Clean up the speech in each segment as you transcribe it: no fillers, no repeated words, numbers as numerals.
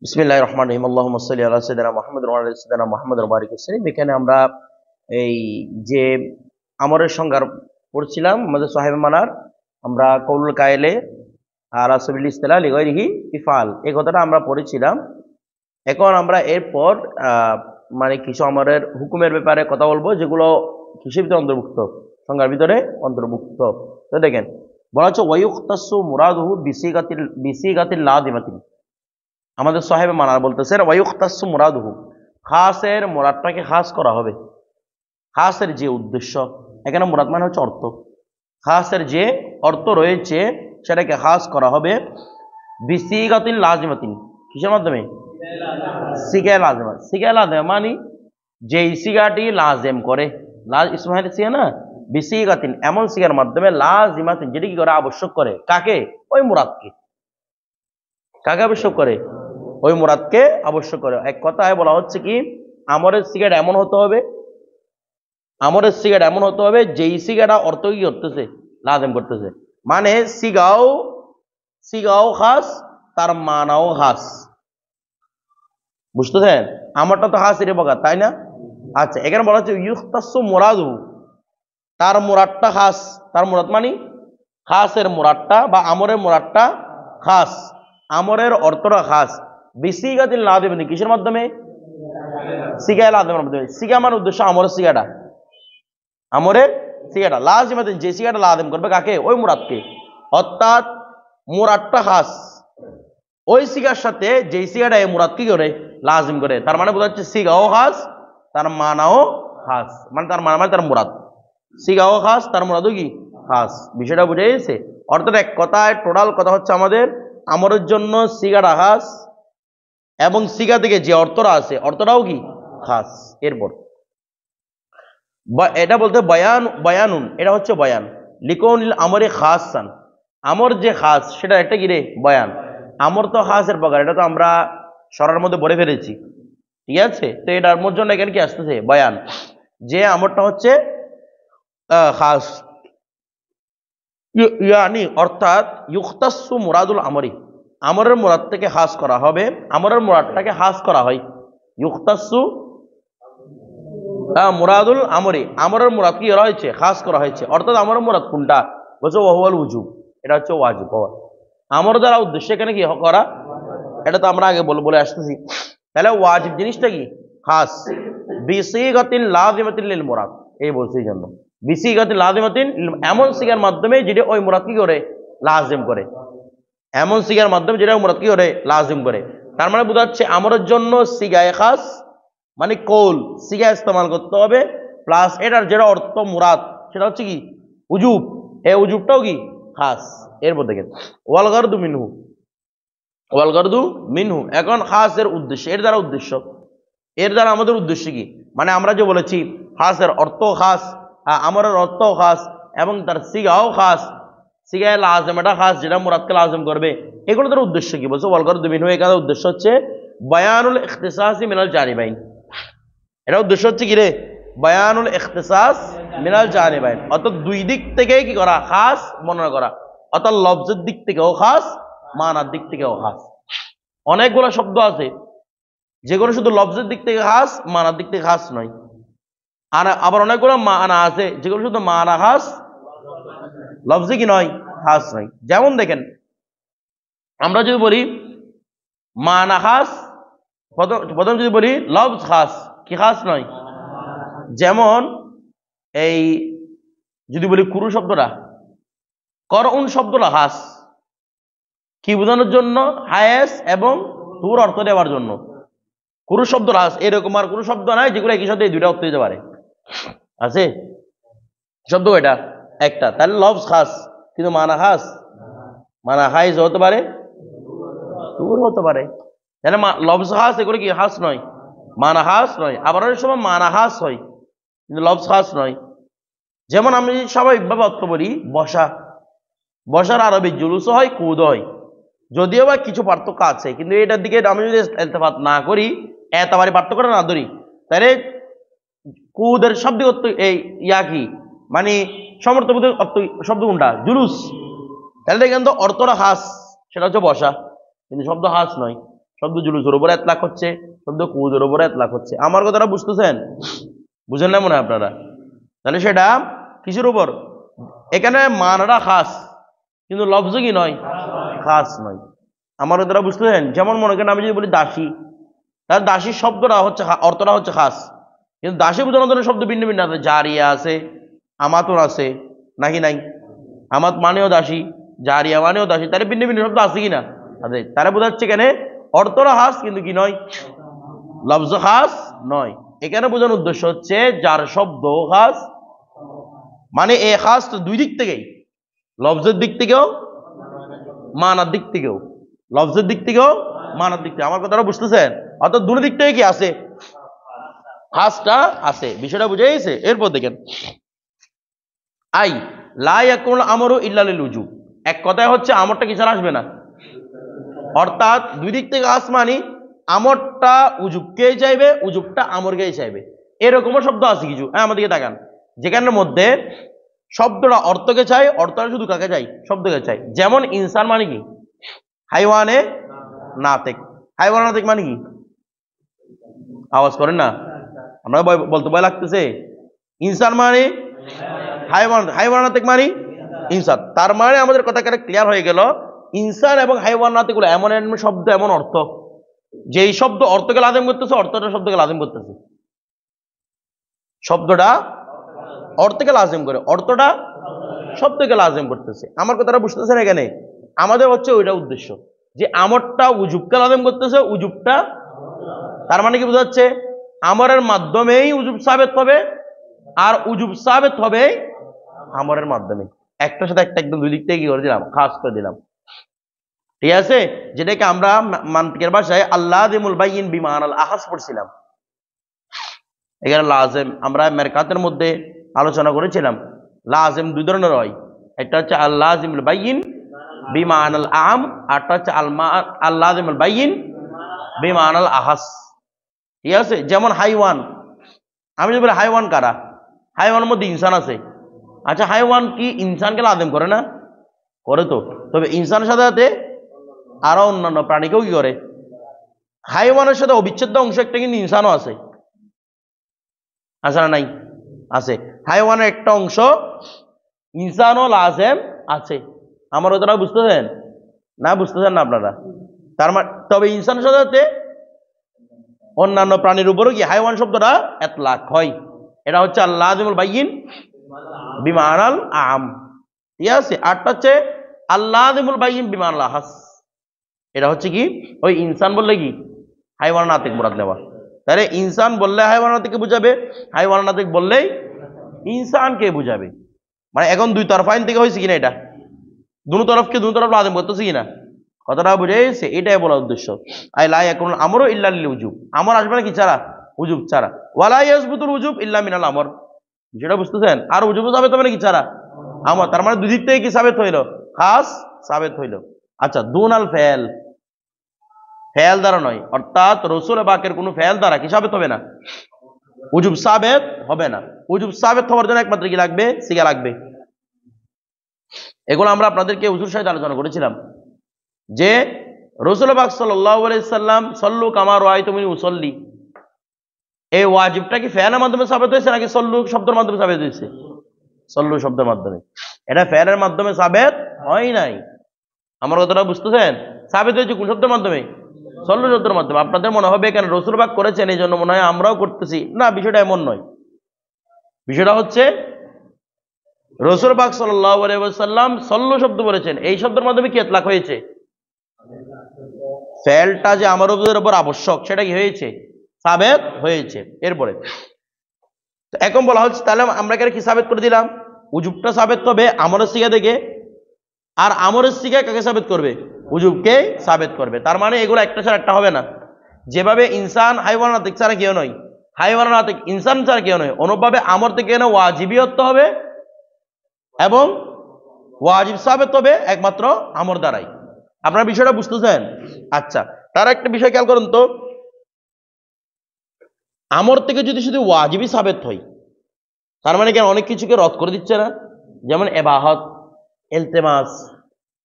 বিসমিল্লাহির রহমানির রহিম। আল্লাহুম্মা সাল্লি আলা সাইয়্যিদিনা মুহাম্মাদ ওয়া আলা সাইয়্যিদিনা মুহাম্মাদ ওয়া বারিক ওয়াসাল্লিম। এখানে আমরা এই যে আমরের সংজ্ঞা পড়ছিলাম আমাদের সাহেবে মানার, আমরা কৌলুল কায়েলে আলা সাবিল ইসতিলা লিগাইরিহি ইফআল এই কথাটা আমরা পড়েছিলাম। এখন আমরা এরপর মানে কিছু আমরের হুকুমের ব্যাপারে কথা বলবো, যেগুলো কিসের ভিতরে অন্তর্ভুক্ত, সংজ্ঞার ভিতরে অন্তর্ভুক্ত। তো দেখেন, বলা হচ্ছে ওয়ায়ুখতাসু মুরাদুহু বিসিগাতিল লাযিমাতিন। আমাদের সাহেবে মানার বলতেছেন ওয়ায়ুখতাসু মুরাদুহু, খাসের মুরাদটাকে খাস করা হবে। খাসের যে উদ্দেশ্য, এখানে মুরাদ মানে হচ্ছে অর্থ, খাসের যে অর্থ রয়েছে সেটাকে খাস করা হবে বিসিগাতিল লাযিমাতিন, কিসের মাধ্যমে? সিগায় লাযিমা। সিগায় লাযিমা মানে যেই সিগাটি লাজেম করে, ইসমাইল সিগা না, বিসিগাতিন এমন সিগার মাধ্যমে লাযিমাতিন যেটি কি করে, আবশ্যক করে। কাকে? ওই মুরাদকে। কাকে আবশ্যক করে? ওই মুরাদকে আবশ্যক করে। এক কথায় বলা হচ্ছে কি, আমরের সিগারেট এমন হতে হবে, আমরের সিগারেট এমন হতে হবে যেই সিগাটা অর্থ কি করতেছে, লাজেম করতেছে। মানে সিগাও খাস, তার মানাও খাস। বুঝতেছেন? আমারটা তো খাস এর বগা, তাই না? আচ্ছা, এখানে বলা হচ্ছে ইউখতাসু মুরাদু, তার মুরাদটা খাস। তার মুরাদ মানে খাসের মুরাদটা বা আমরের মুরাদটা খাস, আমরের অর্থটা খাস। বিসিগাতিল লাযিমাতিন, কিসের মাধ্যমে? সিগায় লাযিমের মাধ্যমে। সিগা মানে উদ্দেশ্য আমরের সিগাটা, আমরের সিগাটা লাযিমাতিন যে সিগাটা লাযিম করবে কাকে? ওই মুরাদকে। অর্থাৎ মুরাদটা খাস, ওই সিগার সাথে যেই সিগাটা এই মুরাদ কি করে, লাজিম করে। তার মানে বোঝা যাচ্ছে সিগাও খাস, তার মানাও খাস। মানে তার মানে তার মুরাদ, সিগাও খাস, তার মুরাদও কি খাস। বিষয়টা বুঝে গেছে? অর্থাৎ এক কথায় টোটাল কথা হচ্ছে আমাদের আমরের জন্য সিগাটা খাস, এবং সিগা থেকে যে অর্থটা আছে অর্থটাও কি খাস। এরপর এটা বলতে বয়ানুন, এটা হচ্ছে বয়ান। লিকুন আমরে খাসান, আমর যে খাস সেটা একটা কি রে, বয়ান। আমর তো খাসের প্রকার, এটা তো আমরা সরার মধ্যে পড়ে ফেলেছি, ঠিক আছে? তো এটার জন্য এখানে কি আসতেছে, বয়ান, যে আমরটা হচ্ছে খাস। ইয়ানি অর্থাৎ ইউখতাসু মুরাদুল আমরি, আমরের মুরাদ থেকে খাস করা হবে, আমরের মুরাদটাকে খাস করা হয়। ইউখতাসু মুরাদুল আমরি, আমরের মুরাদ কি করা হয়েছে, খাস করা হয়েছে। অর্থাৎ আমরের মুরাদ কোনটা? বলছে ওয়াহুয়াল উজুব, এটা হচ্ছে ওয়াজিব হওয়া। আমর দ্বারা উদ্দেশ্য এখানে কি করা, এটা তো আমরা আগে বলে আসতেছি। তাহলে ওয়াজিব জিনিসটা কি, খাস। বিসিগাতিন লাযিমাতিন লিল মুরাদ, এই বলছি এই জন্য বিসিগাতিন লাযিমাতিন, এমন সিগার মাধ্যমে যেটা ওই মুরাদ কি করে, লাজিম করে। এমন সিগার মাধ্যমে যেটা ওই মুরাদ কি করে, লাজিম করে। তার মানে বোঝা যাচ্ছে আমরের জন্য সিগায়ে খাস মানে কৌল, সিগা ইস্তেমাল করতে হবে, প্লাস এটার যেটা অর্থ মুরাদ সেটা হচ্ছে কি উজুব, এই উজুবটাও কি খাস। এরপর দেখেন ওয়াল গারদু মিনহু, ওয়াল গারদু মিনহু, এখন খাসের উদ্দেশ্য, এর দ্বারা উদ্দেশ্য, এর দ্বারা আমাদের উদ্দেশ্য কি, মানে আমরা যে বলেছি খাসের অর্থ খাস, আমরের অর্থ খাস, এবং তার সিগাও খাস, সিগায় লাজেম এটা খাস যেটা মুরাদকে লাজেম করবে। এগুলো তার উদ্দেশ্য কি? বলছে ওয়াল গারদু মিনহু, এখানে উদ্দেশ্য হচ্ছে বায়ানুল ইখতিসাসি মিনাল জানিবাইন। এটা উদ্দেশ্য হচ্ছে কি রে, বায়ানুল ইখতিসাস মিনাল জানিবাইন, অর্থাৎ দুই দিক থেকেই কি করা, খাস বর্ণনা করা। অর্থাৎ লফজের দিক থেকেও খাস, মানার দিক থেকেও খাস। অনেকগুলো শব্দ আছে যেগুলো শুধু লফজের দিক থেকে খাস, মানার দিক থেকে খাস নয়। আর আবার অনেকগুলো মানা আছে যেগুলো শুধু মানা খাস, লফজে কি নয়, খাস নয়। যেমন দেখেন, আমরা যদি বলি মানা খাস, প্রথম যদি বলি লফজ খাস, কি খাস নয়। যেমন এই যদি বলি কুরু শব্দটা, করউন শব্দটা খাস, কি বোঝানোর জন্য, হায়েস এবং তুর অর্থ দেওয়ার জন্য। কুরু শব্দ খাস, এরকম আর কোনো শব্দ নাই যেগুলো একই সাথে এই দুইটা অর্থ দিতে পারে, আছে শব্দ এটা একটা। তাহলে লফজ খাস, কিন্তু মানা খাস, মানা হাইজ হতে পারে, তুর হতে পারে। তাহলে লফজ খাস, এগুলো কি খাস নয়, মানা খাস নয়। আবার অনেক সময় মানা খাস হয় কিন্তু লফজ খাস নয়। যেমন আমি স্বাভাবিকভাবে অর্থ বলি বসা, বসার আরবি জুলুস হয়, কুদ হয়, যদিও বা কিছু পার্থক্য আছে, কিন্তু এটার দিকে আমি যদি ইলতিফাত না করি, এতবারই পার্থক্যটা না ধরি, তাহলে কুদের শব্দ অর্থ এই ইয়া কি, মানে সমর্থবোধ অর্থ শব্দ কোনটা, জুলুস। তাহলে দেখেন তো অর্থটা খাস, সেটা হচ্ছে বসা, কিন্তু শব্দ খাস নয়। শব্দ জুলুসের উপরে এতলাক হচ্ছে, শব্দ কুউদের উপরে এতলাক হচ্ছে। আমার কথাটা বুঝতেছেন? বুঝেন না মনে হয় আপনারা? তাহলে সেটা কিসের উপর? এখানে মানাটা খাস, কিন্তু লফজ কি নয়, খাস নয়। আমার কথাটা বুঝতেছেন? যেমন মনে করেন আমি যদি বলি দাসী, তাহলে দাসীর শব্দটা হচ্ছে, অর্থটা হচ্ছে খাস, কিন্তু দাসী বোঝানোর জন্য শব্দ ভিন্ন ভিন্ন আছে। জারিয়া আছে, আমাতুর আছে, নাকি নাই? আমাত মানেও দাসী, জারিয়া মানেও দাসী, তাহলে ভিন্ন ভিন্ন শব্দ আছে কিনা? আছে। তারা বোঝাচ্ছে এখানে অর্থটা খাস কিন্তু কি নয়, লফজ খাস নয়। এখানে বোঝানোর উদ্দেশ্য হচ্ছে যার শব্দ খাস, মানে এ খাস তো দুই দিক থেকেই, লফজের দিক থেকেও মানার দিক থেকেও, লফজের দিক থেকেও মানার দিক থেকে। আমার কথাটা বুঝতেছেন? অর্থাৎ দুটো দিক থেকে কি আছে, খাসটা আছে। বিষয়টা বুঝে গেছে? এরপর দেখেন আই লা ইয়াকুল আমরু ইল্লা লিল উজুব। এক কথায় হচ্ছে আমরটা কি ছাড়া আসবে না, অর্থাৎ দুই দিক থেকে খাস মানে আমরটা উজুবকেই চাইবে, উজুবটা আমরকেই চাইবে। এরকমও শব্দ আছে কিছু। হ্যাঁ, আমাদেরকে তাকান, যেখানের মধ্যে শব্দটা অর্থকে চাই, অর্থটা শুধু কাকে চাই, শব্দকে চাই। যেমন ইনসান মানে কি, হাইওয়ানে নাতেক। হাইওয়ান নাতেক মানে কি? আওয়াজ করেন না, আমরা বলতে ভয় লাগতেছে। ইনসান মানে হাইওয়ান, হাইওয়ান নাতেক মানে ইনসান। তার মানে আমাদের কথা ক্লিয়ার হয়ে গেল, ইনসান এবং হাইওয়ান নাতেক গুলো এমন এমন শব্দ, এমন অর্থ, যে এই শব্দ অর্থকে লাজিম করতেছে, অর্থটা শব্দকে লাজিম করতেছে। শব্দটা অর্থকে লাজিম করে, অর্থটা শব্দকে লাজিম করতেছে। আমার কথাটা বুঝতেছেন? এখানে আমাদের হচ্ছে ওইটা উদ্দেশ্য, যে আমরটা উজুবকে লাজিম করতেছে, উজুবটা, তার মানে কি বোঝাচ্ছে, আমরের মাধ্যমেই উজুব সাবেত হবে, আর উজুব সাবেত হবে আমরের মাধ্যমে। একটার সাথে একটা একদম দুই দিক থেকে কি করে দিলাম, খাস করে দিলাম। ঠিক আছে? যেটাকে আমরা মান্তিকের ভাষায় আল্লাযিমুল বাইয়িন বিমানাল আহাস পড়ছিলাম। এখানে লাজেম আমরা মেরকাতের মধ্যে আলোচনা করেছিলাম, লাজেম দুই ধরনের হয়। একটা হচ্ছে আল্লাযিমুল বাইয়িন বিমানাল আম, আরটা হচ্ছে আল্লাযিমুল বাইয়িন বিমানাল আহাস। ঠিক আছে? যেমন হাইওয়ান, আমি যদি বলি হাইওয়ান কারা, হাইওয়ানের মধ্যে ইনসান আছে। আচ্ছা, হাইওয়ান কি ইনসানকে লাজেম করে না? করে তো। তবে ইনসানের সাথে সাথে আরো অন্যান্য প্রাণীকেও কি করে, হাইওয়ানের সাথে অবিচ্ছেদ্য অংশ একটা কিন্তু ইনসানও আছে। আছে না নাই? আছে। হাইওয়ানের একটা অংশ ইনসানও লাজেম আছে। আমার ওটা বুঝতেছেন না? বুঝতেছেন না আপনারা? তার মানে তবে ইনসানের সাথে সাথে অন্যান্য প্রাণীর উপরও কি হাইওয়ান শব্দটা এতলাক হয়। এটা হচ্ছে আল্লাযিমুল বাইয়িন বিমানাল আম। ঠিক আছে? আরটা হচ্ছে আল্লাযিমুল বাইয়িন বিমানাল আহাস। এটা হচ্ছে কি, ওই ইনসান বললে কি হাইওয়ান নাতিক মুরাদ নেওয়া। তাহলে ইনসান বললে হাইওয়ান নাতিককে বুঝাবে, হাইওয়ান নাতিক বললেই ইনসানকে বুঝাবে। মানে এখন দুই তরফাইন থেকে হয়েছে কিনা, এটা দুনো তরফকে দুনো তরফ লাজিম করতেছে কিনা, কথাটা বুঝে গেছে? এটাই বলার উদ্দেশ্য। আই লা ইয়াকুল আমরু ইল্লা লিল উজুব। আমর আসবে না কি ছাড়া, উজুব ছাড়া। ওয়ালা ইয়াসবুতুল উজুব ইল্লা মিনাল আমর। যেটা বুঝতেছেন? আর উজুব সাবেত হবে না কি ছাড়া, আমর। তার মানে দুই দিক থেকে কি সাবেত হইল, খাস সাবেত হইল। আচ্ছা, দুনাল ফেল, ফেল দ্বারা নয়, অর্থাৎ রসুল পাকের কোনো ফেল দ্বারা কি সাবেত হবে না, উজুব সাবেত হবে না। উজুব সাবেত হওয়ার জন্য একমাত্র কি লাগবে, সিগা লাগবে। এগুলো আমরা আপনাদেরকে হুজুর সাথে আলোচনা করেছিলাম, যে রসুল পাক সাল্লাল্লাহু আলাইহি সাল্লাম সল্লু কামা রাআইতুমুনি উসাল্লি, এই ওয়াজিবটা কি ফেলের মাধ্যমে সাবেত হয়েছে নাকি সল্লু শব্দের মাধ্যমে সাবেত হয়েছে? সল্লু শব্দের মাধ্যমে। এটা ফেলের মাধ্যমে সাবেত হয় নাই। আমার কথাটা বুঝতেছেন? সাবেত হয়েছে কোন শব্দের মাধ্যমে? সল্লু শব্দের মাধ্যমে। আপনাদের মনে হবে কেন রসুল পাক করেছেন এই জন্য মনে হয় আমরাও করতেছি, না, বিষয়টা এমন নয়। বিষয়টা হচ্ছে রসুল পাক সাল্লাল্লাহু আলাইহি ওয়াসাল্লাম সল্লু শব্দ বলেছেন, এই শব্দের মাধ্যমে কি ইতলাক হয়েছে? ফেলটা যে আমার উপর আবশ্যক সেটা কি হয়েছে, সাবেত হয়েছে। এরপরে এখন বলা হচ্ছে তাহলে আমরা কি সাবেত করে দিলাম, উজুবটা সাবেত হবে আমরের সিগা থেকে, আর আমরের সিগা কাকে সাবেত করবে, উজুবকে সাবেত করবে। তার মানে এগুলো একটা ছাড়া একটা হবে না। যেভাবে ইনসান হাইওয়ান নাতিক ছাড়া কেউ নয়, হাইওয়ান নাতিক ইনসান ছাড়া কেউ নয়, অনুভাবে আমর থেকে না ওয়াজিবিয়ত হবে এবং ওয়াজিব সাবেত হবে একমাত্র আমর দ্বারাই। আপনারা বিষয়টা বুঝতেছেন? আচ্ছা, তার একটা বিষয় খেয়াল করুন তো, আমর থেকে যদি শুধু ওয়াজিবি সাবেত হয়, তার মানে কেন অনেক কিছুকে রদ করে দিচ্ছে না? যেমন এবাহত, ইলতেমাস,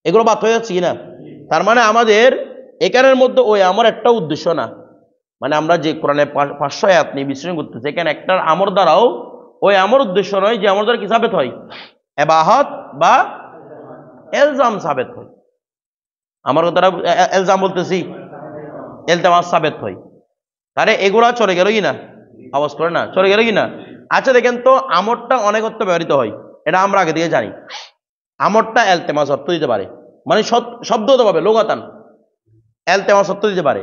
এগুলো বাদ হয়ে যাচ্ছে কিনা? তার মানে আমাদের এখানের মধ্যে ওই আমার একটা উদ্দেশ্য না, মানে আমরা যে কোরআনে 500 আয়াত নিয়ে বিশ্লেষণ করতেছি, এখানে একটার আমর দ্বারাও ওই আমার উদ্দেশ্য নয় যে আমার দ্বারা কি সাবেত হয়, ইবাহাত বা এলজাম সাবেত হয়। আমার কথাটা এলজাম বলতেছি, ইলতিমাস সাবেত হয়। তাহলে এগুলা চলে গেল কি না, আওয়াজ করে না, চলে গেল কি না। আচ্ছা দেখেন তো, আমরটা অনেক অর্থ ব্যবহৃত হয়, এটা আমরা আগে থেকে জানি। আমরটা ইলতিমাস অর্থ দিতে পারে, মানে শব্দগতভাবে লোগাতান ইলতিমাস অর্থ দিতে পারে।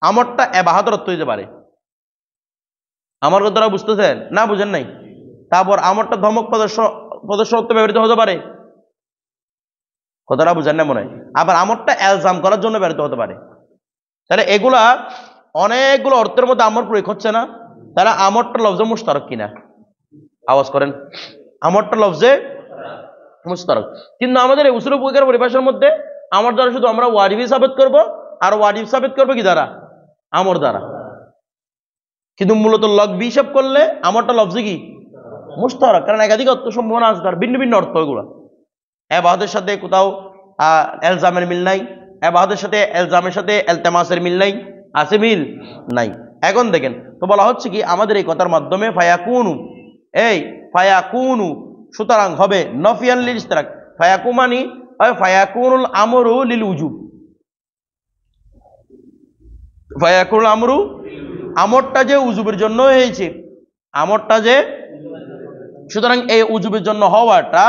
আমরটা ইবাহাতের অর্থ দিতে পারে। আমার কথাটা বুঝতেছেন না, বুঝেন নাই? তারপর আমরটা ধমক প্রদর্শন অর্থ ব্যবহৃত হতে পারে, কথাটা বুঝেন না মনে হয়। আবার আমরটা এলজাম করার জন্য ব্যবহৃত হতে পারে। তাহলে এগুলা অনেকগুলো অর্থের মধ্যে আমর প্রয়োগ হচ্ছে না, তাহলে আমরটা লফজে মুশতারক কিনা, আওয়াজ করেন। আমরটা লফজে মুশতারক, কিন্তু আমাদের এই উসুল প্রয়োগের পরিভাষার মধ্যে আমর দ্বারা শুধু আমরা ওয়াজিবি সাবেত করব, আর ওয়াজিব সাবেত করবো কি দ্বারা, আমর দ্বারা। কিন্তু মূলত লফজ হিসাব করলে আমরটা লফজে কি মুশতারক, কারণ একাধিক অর্থ সম্ভাবনা আছে, তার ভিন্ন ভিন্ন অর্থ। এগুলো ইবাহাতের সাথে কোথাও এলজামের মিল নাই, ইবাহাতের সাথে এলজামের সাথে ইলতিমাসের মিল নাই, আছে মিল নাই। এখন দেখেন তো বলা হচ্ছে কি আমাদের এই কথার মাধ্যমে ফায়াকুনু, এই ফায়াকুনু সুতরাং হবে নফিয়ান লিল ইশতিরাক। ফায়াকু মানে ফায়াকুনুল আমরু লিল উজুব, ফায়াকুনুল আমরু, আমরটা যে উজুবের জন্য হয়েছে, আমরটা যে, সুতরাং এই উজুবের জন্য হওয়াটা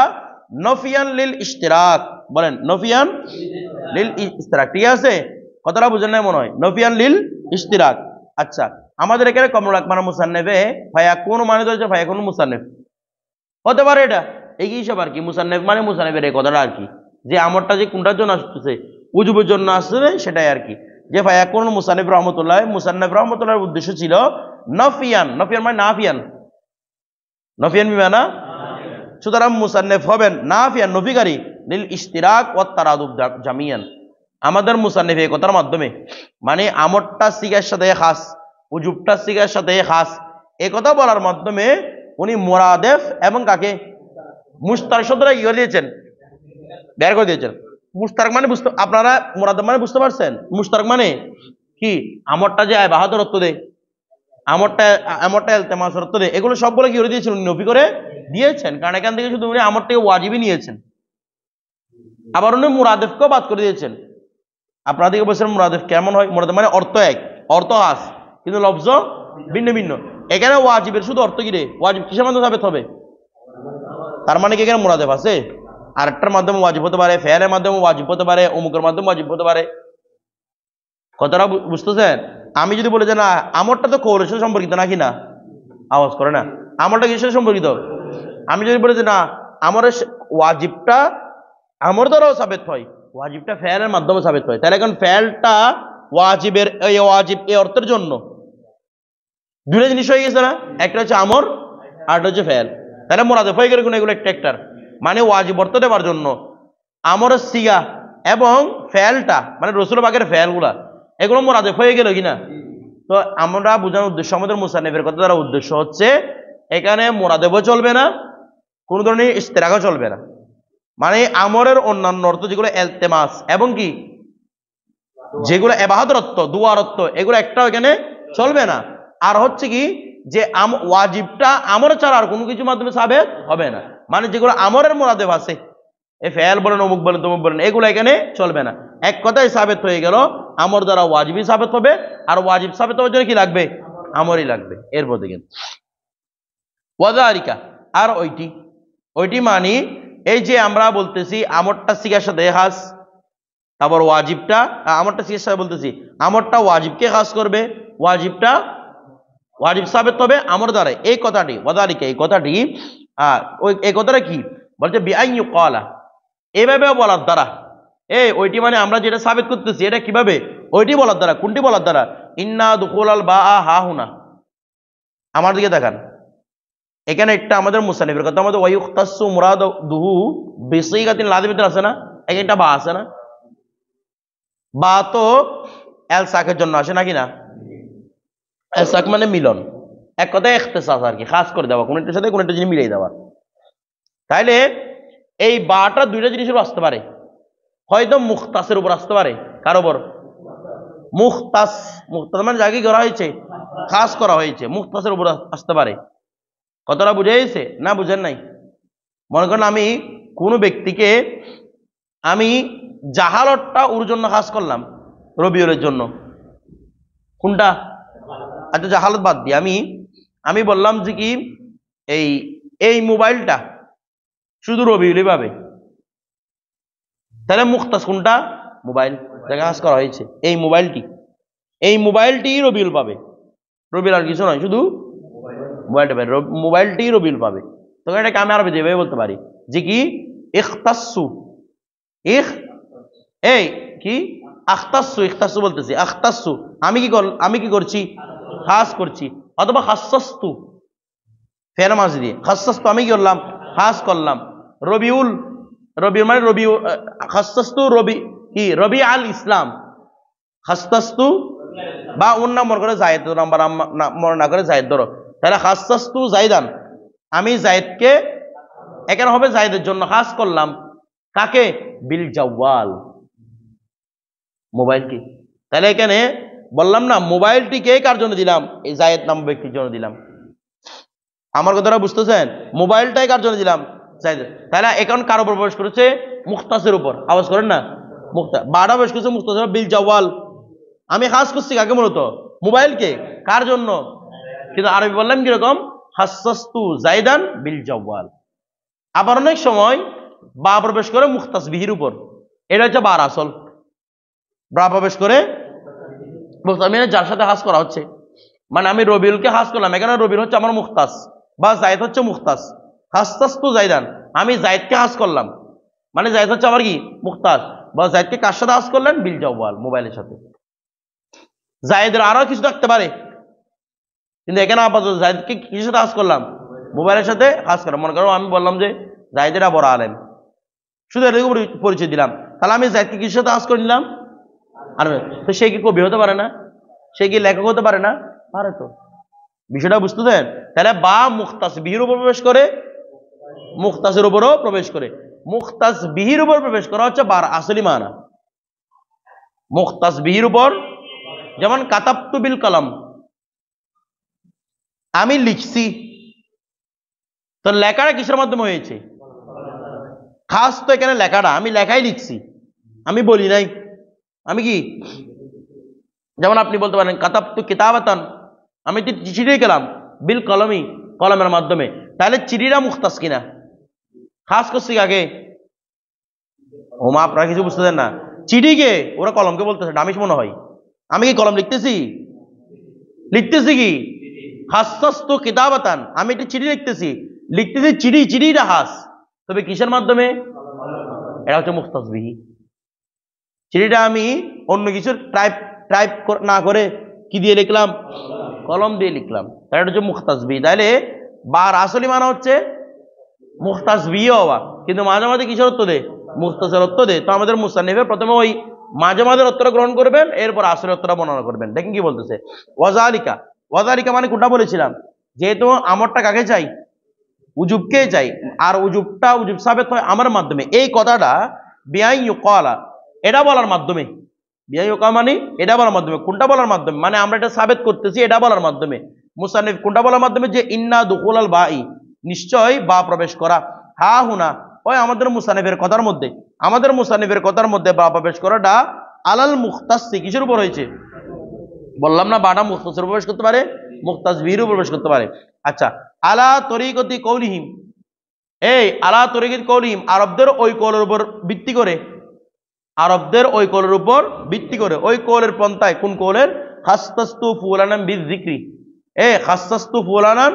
নফিয়ান লিল ইশতিরাক, বলেন নফিয়ান লিল ইশতিরাক, ঠিক আছে? কথাটা বুঝেন না মনে হয়, নফিয়ান লিল ইশতিরাক। আচ্ছা, আমাদের এখানে কমরুল আকমান মুসান্নেফে ফায়াকুনু মানে ধরেছে ফায়াকুনু মুসান্নেফ হতে পারে, এটা এই হিসাব আর কি। মুসান্নেফ মানে মুসান্নেফের এই কথাটা আর কি, যে আমরটা যে কোনটার জন্য আসতেছে, উজুবের জন্য আসছে, সেটাই আর কি। যে ফায়াকুনু মুসান্নেফ রহমতুল্লাহ, মুসান্নেফ রহমতুল্লাহর উদ্দেশ্য ছিল নফিয়ান, নফিয়ান মানে নাফিয়ান, নফিয়ান বিমানা, সুতরাং মুসান্নেফ হবেন নাফিয়ান নফিকারী লিল ইশতিরাক ওয়াত তারাদুফ জামিয়ান। আমাদের মুসান্নেফ এই কথার মাধ্যমে মানে আমরটা সিগার সাথে খাস, উজুবটা সিগার সাথে খাস, এই কথা বলার মাধ্যমে উনি মুরাদেফ এবং কাকে মুশতারক শব্দটা কি করে দিয়েছেন, বের করে দিয়েছেন। মুশতারক মানে বুঝতে, আপনারা মুরাদেফ মানে বুঝতে পারছেন, মুশতারক মানে কি, আমরটা যে ইবাহাতের অর্থ দেয়, আমরটা ইলতিমাসের অর্থ দেয়, এগুলো সবগুলো কি করে দিয়েছেন, নফি করে দিয়েছেন, কারণ এখান থেকে শুধু উনি আমর থেকে ওয়াজিবই নিয়েছেন। আবার উনি মুরাদেফকেও বাদ করে দিয়েছেন। আপনারা দিকে বলছেন মুরাদেফ কেমন হয়, মুরাদেফ মানে অর্থ এক, অর্থ আস, কিন্তু লফজ ভিন্ন ভিন্ন। এখানে ওয়াজিবের শুধু অর্থ কি রে, ওয়াজিব কিসের মাধ্যমে সাবেত হবে, তার মানে কি এখানে মুরাদেফ আছে, আরেকটার মাধ্যমে ওয়াজিব হতে পারে, ফেয়ারের মাধ্যমে ওয়াজিব হতে পারে, অমুকের মাধ্যমে ওয়াজিব হতে পারে। কথাটা বুঝতেছেন? আমি যদি বলি যে না আমরটা তো কৌলের সাথে সম্পর্কিত নাকি না, আওয়াজ করে না, আমরটা কিসের সাথে সম্পর্কিত, আমি যদি বলি যে না আমরের ওয়াজিবটা আমর দ্বারাও সাবেত হয়, ওয়াজিবটা ফেয়ালের মাধ্যমে সাবেত হয়, তাহলে এখন ফেয়ালটা ওয়াজিবের এই ওয়াজিব এই অর্থের জন্য দুটো জিনিস হয়ে গেছে না, একটা হচ্ছে আমর আর একটা হচ্ছে ফেয়াল। তাহলে মুরাদেফ হয়ে গেল এগুলো একটা একটার, মানে ওয়াজিব অর্থ দেওয়ার জন্য আমরের সিগা এবং ফেয়ালটা মানে রসুল পাকের ফেয়ালগুলা, এগুলো মুরাদেফ হয়ে গেল কিনা। তো আমরা বোঝানোর উদ্দেশ্য, আমাদের মুসান্নিফের কথা দ্বারা উদ্দেশ্য হচ্ছে এখানে মুরাদেফও চলবে না, কোন ধরনের ইশতিরাকও চলবে না, মানে আমরের অন্যান্য অর্থ যেগুলো ইলতিমাস এবং কি যেগুলো ইবাহাতের অর্থ, দুয়ার অর্থ, এগুলো একটাও এখানে চলবে না। আর হচ্ছে কি যে ওয়াজিবটা আমর ছাড়া আর কোনো কিছুর মাধ্যমে সাবেত হবে না, মানে যেগুলো আমরের মুরাদেফ আছে, এই ফেয়াল বলেন অমুক বলেন তমুক বলেন, এগুলো এখানে চলবে না। এক কথায় সাবেত হয়ে গেল আমর দ্বারা ওয়াজিবই সাবেত হবে, আর ওয়াজিব সাবেত হওয়ার জন্য কি লাগবে, আমরই লাগবে। এরপর দেখেন ওয়াযালিকা, আর ওইটি মানে এই যে আমরা বলতেছি আমরটা সিগার সাথে খাস, তারপর ওয়াজিবটা আমরটা সিগার সাথে বলতেছি, আমরটা ওয়াজিবকে খাস করবে, ওয়াজিবটা ওয়াজিব সাবেত হবে আমর দ্বারা, এই কথাটি ওয়াযালিকা, এই কথাটি এই কথাটা কি বলছে বিআন ইউকালা, এভাবে বলার দ্বারা, ওইটি মানে আমরা যেটা সাবেত করতেছি এটা কিভাবে, ওইটি বলার দ্বারা, কোনটি বলার দ্বারা, ইন্না দুখুলাল বা হা হুনা, আমার দিকে দেখান, এখানে একটা আমাদের মুসান্নিফের কথা, আমাদের ওয়ায়ুখতাসু মুরাদুহু বিসিগাতিন লাযিমাতিন আছে না, এখানটা বা আছে না, বা তো এলসাকের জন্য আসে নাকি না, এলসাক মানে মিলন, এক কথায় ইখতিসাস আর কি, খাস করে দেওয়া, কোনটার সাথে কোনটা জিনিস মিলিয়ে দেওয়া। তাইলে এই বাটা দুইটা জিনিসের আসতে পারে, হয়তো মুখতাসের উপর আসতে পারে, কার উপর, মুখতাস, মুখতাস মানে যাকে করা হয়েছে, খাস করা হয়েছে, মুখতাসের উপর আসতে পারে। কতটা বুঝে গেছে না বুঝেন নাই? মনে করেন আমি কোনো ব্যক্তিকে আমি জাহালতটা ওর জন্য খাস করলাম, রবিউলের জন্য। কোনটা? আচ্ছা জাহালত বাদ দিয়ে আমি বললাম যে কি এই এই মোবাইলটা শুধু রবিউলই পাবে, তাহলে মুখতাস কোনটা? মোবাইল যাকে খাস করা হয়েছে, এই মোবাইলটি রবিউল পাবে, রবিউল আর কিছু নয়, শুধু মোবাইলটা পাবে, মোবাইলটি রবিউল পাবে। তো এটাকে আমি আরবি যেভাবে বলতে পারি যে কি ইখতাসু, এই কি ইখতাসু বলতেছি, আখতাসু আমি কি করছি? খাস করছি। অথবা খাসসাস্তু ফের মাঝি দিয়ে, খাসসাস্তু আমি কি করলাম? খাস করলাম। রবিউল মানে খাসসাস্তু রবি আল ইসলাম, খাসসাস্তু বা ওর নাম মনে করে জায়েদ, নাম্বার মনে না করে জায়েদ ধরো, তাহলে খাসসাস্তু জাইদান, আমি জায়েদকে, এখানে হবে জায়েদের জন্য খাস করলাম। কাকে? বিল জাওয়াল, মোবাইলকে। তাহলে এখানে বললাম না মোবাইলটিকে কার জন্য দিলাম? এই জায়েদ নাম ব্যক্তির জন্য দিলাম। আমার কথাটা বুঝতেছেন? মোবাইলটাই কার জন্য দিলাম? জায়েদ। তাহলে এখন কার উপর প্রবেশ করেছে? মুখতাসের উপর। আওয়াজ করেন না, মুখতাস। বাড়া প্রবেশ করেছে মুখতাসের, বিল জাওয়াল। আমি খাস করছি কাকে? মূলত মোবাইলকে। কার জন্য? কিন্তু আরবি বললাম কিরকম? খাসসাস্তু জাইদান বিল জাওয়াল। আবার অনেক সময় বা প্রবেশ করে মুখতাস বিহির উপর, এটা হচ্ছে বার আসল। বা প্রবেশ করে যার সাথে হাস করা হচ্ছে, মানে আমি রবিউলকে হাস করলাম, এখানে রবিউল হচ্ছে আমার মুখতাস বা জায়েদ হচ্ছে মুখতাস। খাসসাস্তু জাইদান, আমি জায়েদকে হাস করলাম, মানে জায়েদ হচ্ছে আমার কি? মুখতাস। বা জায়েদকে কার সাথে হাস করলেন? বিল জাওয়াল, মোবাইলের সাথে। জায়েদের আরো কিছু থাকতে পারে, কিন্তু এখানে আপাতত জায়েদকে কিসের সাথে হাস করলাম? মোবাইলের সাথে হাস করলাম। মনে করো আমি বললাম যে জায়েদেরা বড় আলেম, শুধু এটুকু পরিচয় দিলাম, তাহলে আমি জায়েদকে কিসের সাথে হাস করে নিলাম? আর তো সে কি কবি হতে পারে না? সে কি লেখক হতে পারে না? পারে তো। বিষয়টা বুঝতে দেন? তাহলে বা মুখতাস বিহির উপর প্রবেশ করে, মুখতাসের উপরও প্রবেশ করে। মুখতাস বিহির উপর প্রবেশ করা হচ্ছে বার আসলি মানা। মুখতাস বিহির উপর, যেমন কাতাবতু বিল কলম, আমি লিখছি। তো লেখাটা কিসের মাধ্যমে হয়েছে? খাস তো এখানে লেখাটা, আমি লেখাই লিখছি, আমি বলি নাই। আমি কি? যেমন আপনি বলতে পারেন কাতাবতু কিতাবাতান, আমি চিঠি গেলাম, বিল কলমি, কলমের মাধ্যমে। তাহলে চিঠিটা মুখতাস কিনা? খাস করছি কাকে? ওমা আপনারা কিছু বুঝতেছেন না। চিঠিকে ওরা কলমকে বলতেছে, ডামিশ মনে হয়। আমি কি কলম লিখতেছি? কি খাসসাস্তু কিতাবাতান, আমি একটা চিঠি লিখতেছি, চিঠিটা হাস, তবে কিসের মাধ্যমে? এটা হচ্ছে মুখতাস বিহি। চিঠিটা আমি অন্য কিছুর টাইপ না করে কি দিয়ে লিখলাম? কলম দিয়ে লিখলাম, তাহলে এটা হচ্ছে মুখতাস বিহি। তাহলে বার আসলি মানা হচ্ছে মুখতাস বিহি হওয়া, কিন্তু মাঝে মাঝে কিসের অর্থ দেয়? মুখতাসের অর্থ দেয়। তো আমাদের মুসান্নিফের প্রথমে ওই মাঝে মাঝে অর্থটা গ্রহণ করবেন, এরপর আসলে অর্থটা বর্ণনা করবেন। দেখেন কি বলতেছে, ওয়াজালিকা। ওয়াজালিকা মানে কোনটা বলেছিলাম? যেহেতু আমরটা কাকে চাই? উজুবকে চাই, আর উজুবটা উজুব সাবেত হয় আমার মাধ্যমে। এই কথাটা বিআই ইউকালা, এটা বলার মাধ্যমে। বিআই ইউকা মানে এটা বলার মাধ্যমে। কোনটা বলার মাধ্যমে? মানে আমরা এটা সাবেত করতেছি, এটা বলার মাধ্যমে। মুসান্নিফ কোনটা বলার মাধ্যমে? যে ইন্না দুখুলাল বাই, নিশ্চয় বা প্রবেশ করা, হা হুনা, ওই আমাদের মুসান্নিফের কথার মধ্যে, বা প্রবেশ করাটা আলাল মুখতাসি, কিসের উপর হয়েছে? বললাম না বাটা মুখতাসের প্রবেশ করতে পারে, মুখতাস বিহির প্রবেশ করতে পারে। আচ্ছা, আলা তরিকতি কৌলিহিম, এই আলা তরিকতি কৌলিহিম, আরবদের ওই কৌলের উপর ভিত্তি করে, ওই কৌলের পন্থায়। কোন কৌলের? খাসসাস্তু ফুলানান বিযিকরি, খাসসাস্তু ফুলানান,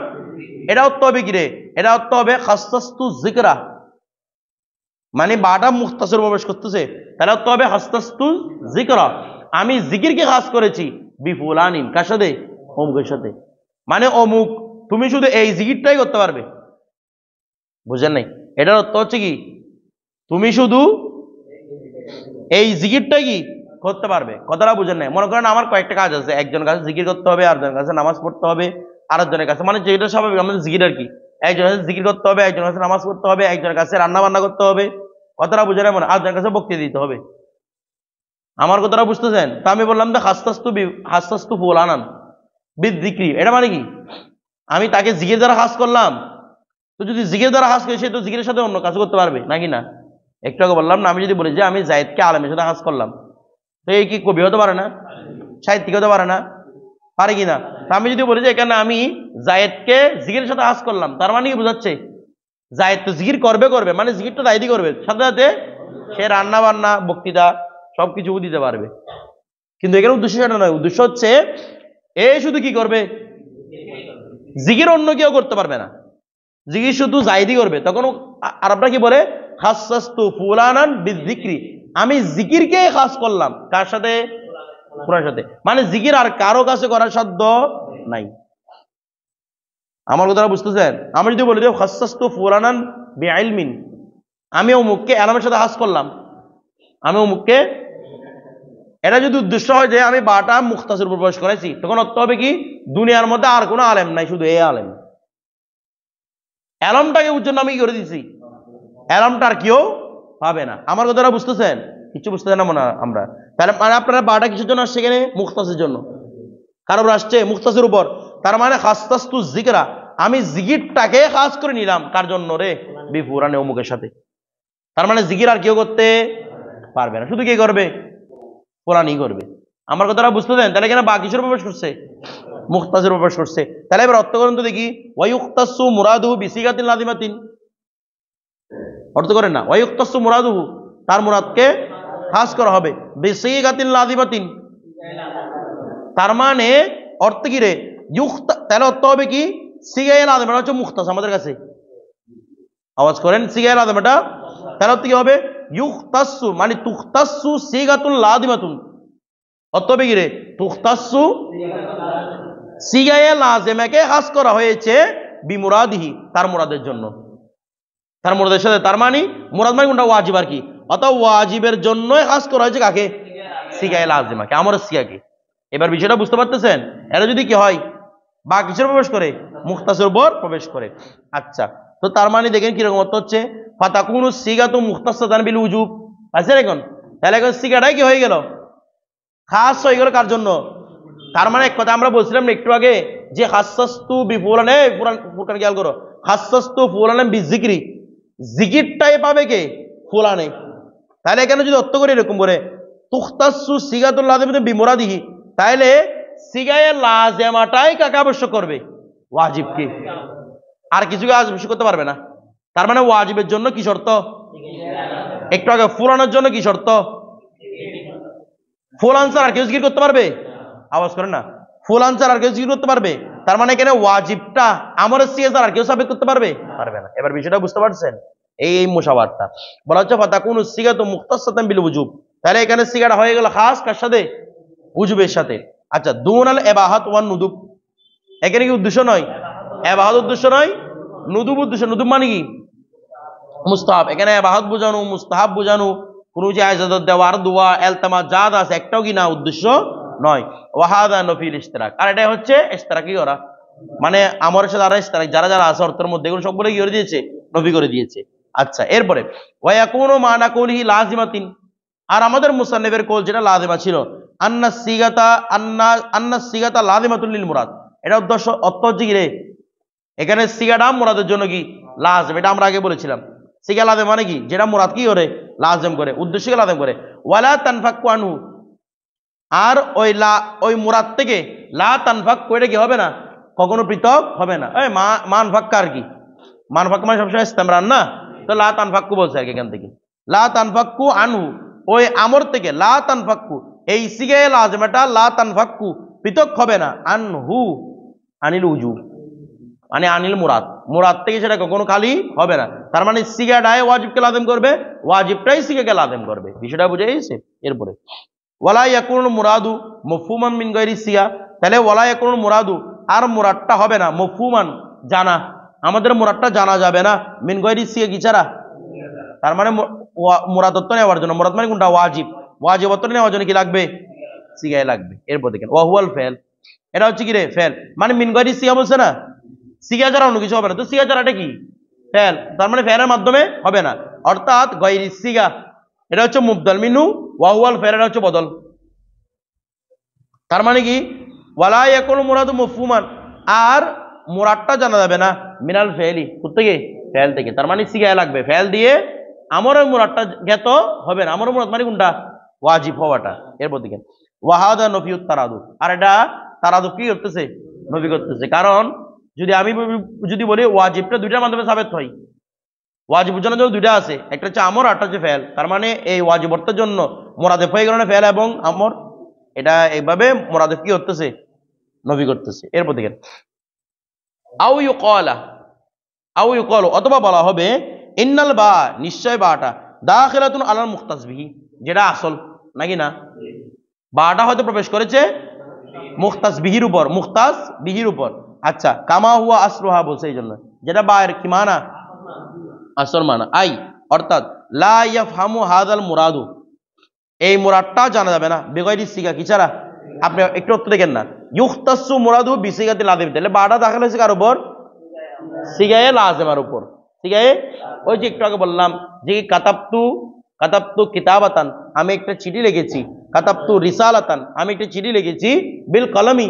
এটা অর্থ হবে কি রে? এটা অর্থ হবে খাসসাস্তু যিকরা, মানে বাটা মুখতাসের প্রবেশ করতেছে, তাহলে অর্থ হবে খাসসাস্তু যিকরা, আমি জিকিরকে খাস করেছি, বিফুলানিন, কার সাথে? অমুকের সাথে। মানে অমুক, তুমি শুধু এই জিকিরটাই করতে পারবে। বুঝেন নাই? এটার অর্থ হচ্ছে কি, তুমি শুধু এই জিকিরটাই কি করতে পারবে। কথাটা বুঝেন নাই? মনে করেন আমার কয়েকটা কাজ আছে, একজনের কাছে জিকির করতে হবে, আরেকজনের কাছে নামাজ পড়তে হবে, আরেকজনের কাছে, মানে যেটা স্বাভাবিক আমাদের জিকির আর কি, একজনের কাছে জিকির করতে হবে, একজনের কাছে নামাজ পড়তে হবে, একজনের কাছে রান্না বান্না করতে হবে। কথাটা বুঝে না? মনে আরেকজনের কাছে বক্তৃতা দিতে হবে। আমার কথাটা বুঝতেছেন? তা আমি বললাম যে হাস্তাস্তু ফুলানান বিদ্যিক্রি, এটা মানে কি আমি তাকে জিগের দ্বারা হাস করলাম। তো যদি জিগের দ্বারা হাস করি সে তো জিগের সাথে অন্য কাজ করতে পারবে নাকি না? একটু আগে বললাম না, আমি যদি বলি যে আমি জায়েদকে আলেমের সাথে হাস করলাম, তো এই কি কবি হতে পারে না? সাহিত্যিক হতে পারে না? পারে কিনা? তা আমি যদি বলি যে এখানে আমি জায়েদকে জিগের সাথে হাস করলাম, তার মানে কি বোঝাচ্ছে? জায়েদ তো জিকির করবে করবে, মানে জিকিরটা জায়েদই করবে, সাথে সাথে সে রান্না বান্না বক্তৃতা সবকিছু দিতে পারবে। কিন্তু এখানে উদ্দেশ্য সেটা নয়, উদ্দেশ্য হচ্ছে এ শুধু কি করবে? জিকির অন্য কেউ করতে পারবে না, জিকির শুধু জায়েদই করবে। তখন আরবরা কি বলে? খাসসাস্তু ফুলানান বিযিকরি, আমি জিকিরকে খাস করলাম কার সাথে? ফুলানের সাথে। মানে জিকির আর কারো কাছে করার সাধ্য নাই। আমার কথাটা বুঝতেছেন? আমি যদি বলি যে খাসসাস্তু ফুলানান বিইলমিন, আমি অমুককে আলমের সাথে হাস করলাম, আমি অমুককে, এটা যদি উদ্দেশ্য হয় যে আমি বাটা মুখতাসের উপর প্রবেশ করেছি, তখন অর্থ হবে কি দুনিয়ার মধ্যে আর কোনো আলেম নাই, শুধু এই আলেম। আলমটাকে উজ্জ্বল আমি কি করে দিচ্ছি, আলমটা আর কেউ পাবে না। আমার কথাটা বুঝতেছেন? কিছু বুঝতেছেন না মনে আমরা? তাহলে মানে আপনারা বাটা কিসের জন্য আসছে এখানে? মুখতাসের জন্য। কারোর আসছে মুখতাসের উপর, তার মানে খাসতাস্তু জিকরা, আমি জিকিরটাকে খাস করে নিলাম কার জন্য রে? বিফুরানে অমুকের সাথে। তার মানে জিকির আর কেউ করতে পারবে না, শুধু কে করবে? কোরআনই করবে। আমার কথাটা বুঝতে দেন? তাহলে এখানে বাকি কিসের প্রবেশ করছে? মুখতাসের প্রবেশ করছে। তাহলে এবার অর্থ করেন তো দেখি, ওয়ায়ুক্তাসু মুরাদুহু বিসিগাতিন লাযিমাতিন, অর্থ করেন না। ওয়ায়ুক্তাসু মুরাদুহু, তার মুরাদকে খাস করা হবে, বিসিগাতিন লাযিমাতিন, তার মানে অর্থ কি রে? ইউক্তা, তাহলে অর্থ হবে কি? সিগায়ে লাযিম, এটা হচ্ছে মুখতাস আমাদের কাছে। আওয়াজ করেন, সিগায়ে লাযিম এটা, তাহলে অর্থ কি হবে? ইউক্তাসু মানে তুখতাসু সিগাতুল লাযিমাতুন, অর্থ হবে কি রে? তুখতাসু সিগায়ে লাযিমাকে খাস করা হয়েছে বিমুরাদিহি, তার মুরাদের জন্য, তার মুরাদের সাথে। তার মানে মুরাদ মানে কোনটা? ওয়াজিব আর কি, অর্থাৎ ওয়াজিবের জন্যই খাস করা হয়েছে কাকে? সিগায়ে লাযিমাকে, আমার সিগাকে। এবার বিষয়টা বুঝতে পারতেছেন? এটা যদি কি হয় বাকি কিসের প্রবেশ করে? মুখতাসের উপর প্রবেশ করে। আচ্ছা, তো তার মানে দেখেন কিরকম অর্থ হচ্ছে, ফাতাকুনু সিগাতু মুখতাসাতান বিল উজুব, আছে এখন? তাহলে এখন সিগাটাই কি হয়ে গেল? খাস হয়ে গেল কার জন্য? তার মানে এক কথা আমরা বলছিলাম একটু আগে যে খাসসাস্তু বিফুলানে, ফুরকান খেয়াল করো, খাসসাস্তু ফুলানে বিযিকরি, জিকিরটাই পাবে কে? ফুলানে। তাহলে এখানে যদি অর্থ করি এরকম করে, তুখতাসু সিগাতুল লাযিমাতিন বিমুরাদিহি, তাহলে সিগায়ে লাযিমাটাই কাকে আবশ্যক করবে? ওয়াজিবকে, আর কিছুকে আবশ্যক করতে পারবে না। তার মানে ওয়াজিবের জন্য কি শর্ত? একটু আগে ফুলানোর জন্য কি শর্ত? ফুল আনসার আর কেউ জিকির করতে পারবে? আওয়াজ করেন না, ফুল আনসার আর কেউ জিকির করতে পারবে? তার মানে এখানে ওয়াজিবটা আমার সিগার আর কেউ সাবেক করতে পারবে? পারবে না। এবার বিষয়টা বুঝতে পারছেন? এই মুশাবাহাতটা বলা হচ্ছে ফাতাকুনু সিগাতু মুখতাসাতান বিল উজুব, তাহলে এখানে সিগাটা হয়ে গেল খাস কার সাথে? উজুবের সাথে। আচ্ছা, দুনাল ইবাহাত ওয়ান নুদুব, এখানে কি উদ্দেশ্য নয়? ইবাহাত উদ্দেশ্য নয়, নুদুব উদ্দেশ্য। নুদুব মানে কি? মুস্তাহাব। এখানে ইবাহাত বোঝানো, মুস্তাহাব বোঝানো, কোন যে ইজাজত দেওয়ার দোয়া ইলতিমা জাদ আছে একটাও কি না উদ্দেশ্য নয়। ওয়াহাদা নফিল ইশতিরাক, আর এটা হচ্ছে ইশতিরাকি করা, মানে আমার সাথে যারা ইশতিরাক যারা যারা আছে অর্থের মধ্যে এগুলো সবগুলো কি করে দিয়েছে? নফি করে দিয়েছে। আচ্ছা, এরপরে ওয়ায়াকুনু মানা কওলিহি লাযিমাতিন, আর আমাদের মুসান্নিফের কওল যেটা লাযিমা ছিল, আন্না সিগাতা লাযিমাতুল লিল মুরাদ, এটা উদ্দেশ্য অর্থ হচ্ছে কি রে? এখানে সিগাটা মুরাদের জন্য কি লাজিম, এটা আমরা আগে বলেছিলাম। সিগা লাজিম মানে কি? যেটা মুরাদ কি করে? লাজিম করে, উদ্দেশ্যকে লাজিম করে। ওয়ালা তানফাক্কু আনহু, আর ওই মুরাদ থেকে লা তানফাক্কু, এটা কি হবে না? কখনো পৃথক হবে না। এই মানফাক্কা আর কি? মানফাক্কা মানে সবসময় ইস্তেমরার না, তো লা তানফাক্কু বলছে আর কি এখান থেকে। লা তানফাক্কু আনহু, ওই আমর থেকে লা তানফাক্কু, এই সিগায়ে লাজিমাটা লা তানফাক্কু পৃথক হবে না, আনহু আনিল উজুব, মানে আনিল মুরাদ, মুরাদ থেকে সেটা কখনো খালি হবে না। তার মানে সিগাটাই ওয়াজিবকে লাজিম করবে, ওয়াজিবটাই সিগাকে লাজিম করবে। বিষয়টা বুঝে গেছে? এরপরে ওয়ালা ইয়াকুনুল মুরাদু মফহুমান মিন গায়রি সিগা, তাহলে ওয়ালা ইয়াকুনুল মুরাদু, আর মুরাদটা হবে না মফহুমান জানা, আমাদের মুরাদটা জানা যাবে না মিন গায়রি সিগা কি ছাড়া। তার মানে মুরাদত্ব নেওয়ার জন্য, মুরাদ মানে কোনটা? ওয়াজিব, ওয়াজিবত্ব নেওয়ার জন্য কি লাগবে? সিগায় লাগবে। এরপর দেখেন ওয়া হুয়াল ফেল, এটা হচ্ছে কি রে? ফেল। মানে মিন গায়রি সিগা বলছে না, সিগা ছাড়া অন্য কিছু হবে না, তো সিগা ছাড়াটা কি? ফেল। তার মানে ফেলের মাধ্যমে হবে না, অর্থাৎ গায়রি সিগা, এটা হচ্ছে মুবদাল মিনহু ওয়াহুয়াল ফেল এটা হচ্ছে বদল। তার মানে কি ওয়ালা ইয়াকুনু মুরাদু মাফহুমান, আর মুরাদটা জানা যাবে না মিনাল ফেলি থেকে ফেল থেকে। তার মানে সিগায় লাগবে, ফেল দিয়ে আমরের মুরাদটা জ্ঞাত হবে না। আমরের মুরাদ মানে কোনটা? ওয়াজিব হওয়াটা। এরপর দিকে ওয়াহাদা নফিউত তারাদু, আর এটা তারাদু কি করতেছে? নফি করতেছে। কারণ যদি আমি যদি বলি ওয়াজিবটা দুইটার মাধ্যমে সাবেত হয়, ওয়াজিব জন্য দুইটা আছে, একটা হচ্ছে আমর, আরটা হচ্ছে ফেল। তার মানে এই ওয়াজিব অর্থের জন্য মোরাদেফ হয়ে গেল ফেল এবং আমর, এটা এইভাবে মোরাদেফ কি করতেছে? নফি করতেছে। এরপর দেখেন আউ ইউকালা, আউ ইউকালু অথবা বলা হবে ইন্নাল বা নিশ্চয় বাটা দাখিলাতুন আলাল মুখতাস বিহি, যেটা আসল নাকি না? বাটা হয়তো প্রবেশ করেছে মুখতাস বিহির উপর, মুখতাস বিহির উপর। আচ্ছা কামা হুয়া আসলুহা বলছে এই জন্য, যেটা বা এর কি মানা? আসল মানা। আই অর্থাৎ লা ইয়াফহামু হাযাল মুরাদু, এই মুরাদটা জানা যাবে না বেগাইরি সিগা কি ছাড়া। আপনি একটু উত্তর দেখেন না, ইউখতাসু মুরাদু বিসিগাতি লাযিম, তাহলে বাটা দাখিল হয়েছে কার উপর? সিগায়ে লাযিমার উপর। সিগায়ে, ওই যে একটু আগে বললাম যে কাতাবতু কিতাবাতান, আমি একটা চিঠি লিখেছি। কাতাবতু রিসালাতান, আমি একটা চিঠি লিখেছি। বিল কলমি,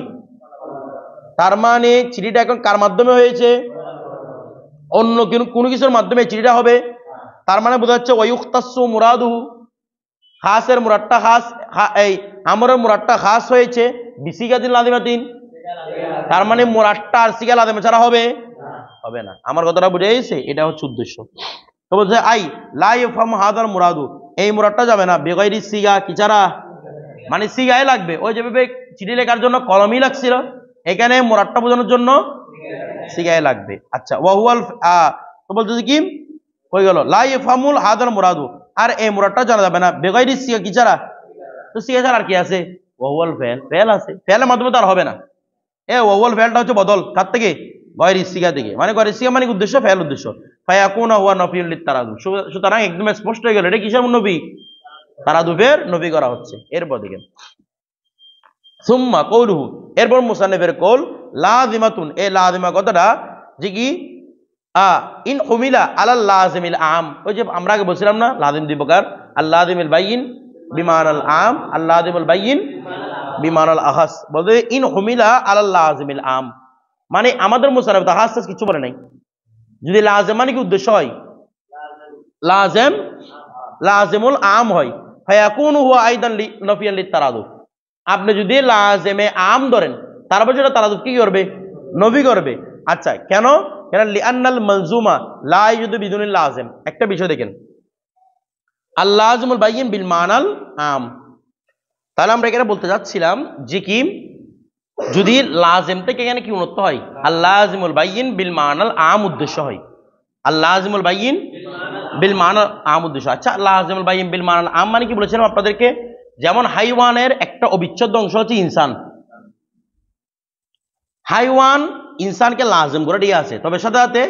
তার মানে চিঠিটা এখন কার মাধ্যমে হয়েছে? অন্য কোনো কিছুর মাধ্যমে চিঠিটা হবে। তার মানে বোঝা যাচ্ছে ওয়ায়ুখতাসু মুরাদুহু, খাসের মুরাদটা খাস, এই আমরের মুরাদটা খাস হয়েছে বিসিগাতিন লাযিমাতিন। তার মানে মুরাদটা আর সিগা লাযিমা ছাড়া হবে হবে না। আমার কথাটা বুঝে গেছে? এটা হচ্ছে উদ্দেশ্য। তো বলছে আই লা ইয়াফহামু হাযাল মুরাদু, এই মুরাদটা যাবে না বেগাইরি সিগা কি ছাড়া, মানে সিগায় লাগবে। ওই যেভাবে চিঠি লেখার জন্য কলমই লাগছিল, এখানে মুরাদটা বোঝানোর জন্য সিগায় লাগবে। আচ্ছা ওয়াহুয়াল তো বলতেছে কি হয়ে গেল লা ইয়াফহামুল হাযাল মুরাদু, আর এই মুরাদটা জানা যাবে না বেগাইরি সিগা কি ছাড়া। তো সিগা ছাড়া আর কি আছে? ওয়াহুয়াল ফেল, ফেল আছে, ফেলের মাধ্যমে তো আর হবে না। ওয়াহুয়াল ফেলটা হচ্ছে বদল কার থেকে? গায়রি সিগা থেকে। মানে গায়রি সিগা মানে উদ্দেশ্য, ফেল উদ্দেশ্য। ফায়াকুনা হুয়া নফিউল লিতারাদু, সুতরাং একদম স্পষ্ট হয়ে গেল এটা কিসের নবী? তারাদুফের নবী করা হচ্ছে। এরপর দেখেন সুম্মা কওলুহু, এরপর মুসান্নিফের কওল লাযিমাতুন, এই লাযিমা কথাটা যে কি ইন হুমিলা আলাল লাযিমিল আম, ওই যে আমরা আগে বলছিলাম না লাযিম দুই প্রকার, আল লাযিমুল বাইয়িন বিমানাল আম, আল লাযিমুল বাইয়িন বিমানাল আখাস। বলতে ইন হুমিলা আলাল লাযিমিল আম, মানে আমাদের মুসান্নিফ তো খাস কিছু বলে নাই। যদি লাযিম মানে কি উদ্দেশ্য হয়, লাযিমুল আম হয়, ফায়াকুনু হুয়া আইদান নফিয়ান লিতারাদুফ। আপনি যদি লাযিমে আম ধরেন, তারপর যেটা তারাদুফ কি করবে? নফি করবে। আচ্ছা কেন? কেন লিআন্নাল মালজুমা লা ইয়াজুদু বিদুনিল লাযিম। একটা বিষয় দেখেন, আল লাযিমুল বাইয়িন বিল মানাল আম, তাহলে আমরা এখানে বলতে যাচ্ছিলাম যে কি যদি লাযিম থেকে এখানে কি উন্নত হয়? আল লাযিমুল বাইয়িন বিল মানাল আম উদ্দেশ্য হয়। আল লাযিমুল বাইয়িন বিল মানাল আম উদ্দেশ্য। আচ্ছা লাযিমুল বাইয়িন বিল মানাল আম মানে কি বলেছিলাম আপনাদেরকে? যেমন হাইওয়ানের একটা অবিচ্ছেদ্য অংশ হচ্ছে ইনসান। হাইওয়ান ইনসানকে লাযিম করে দিয়ে আছে, তবে সাথে সাথে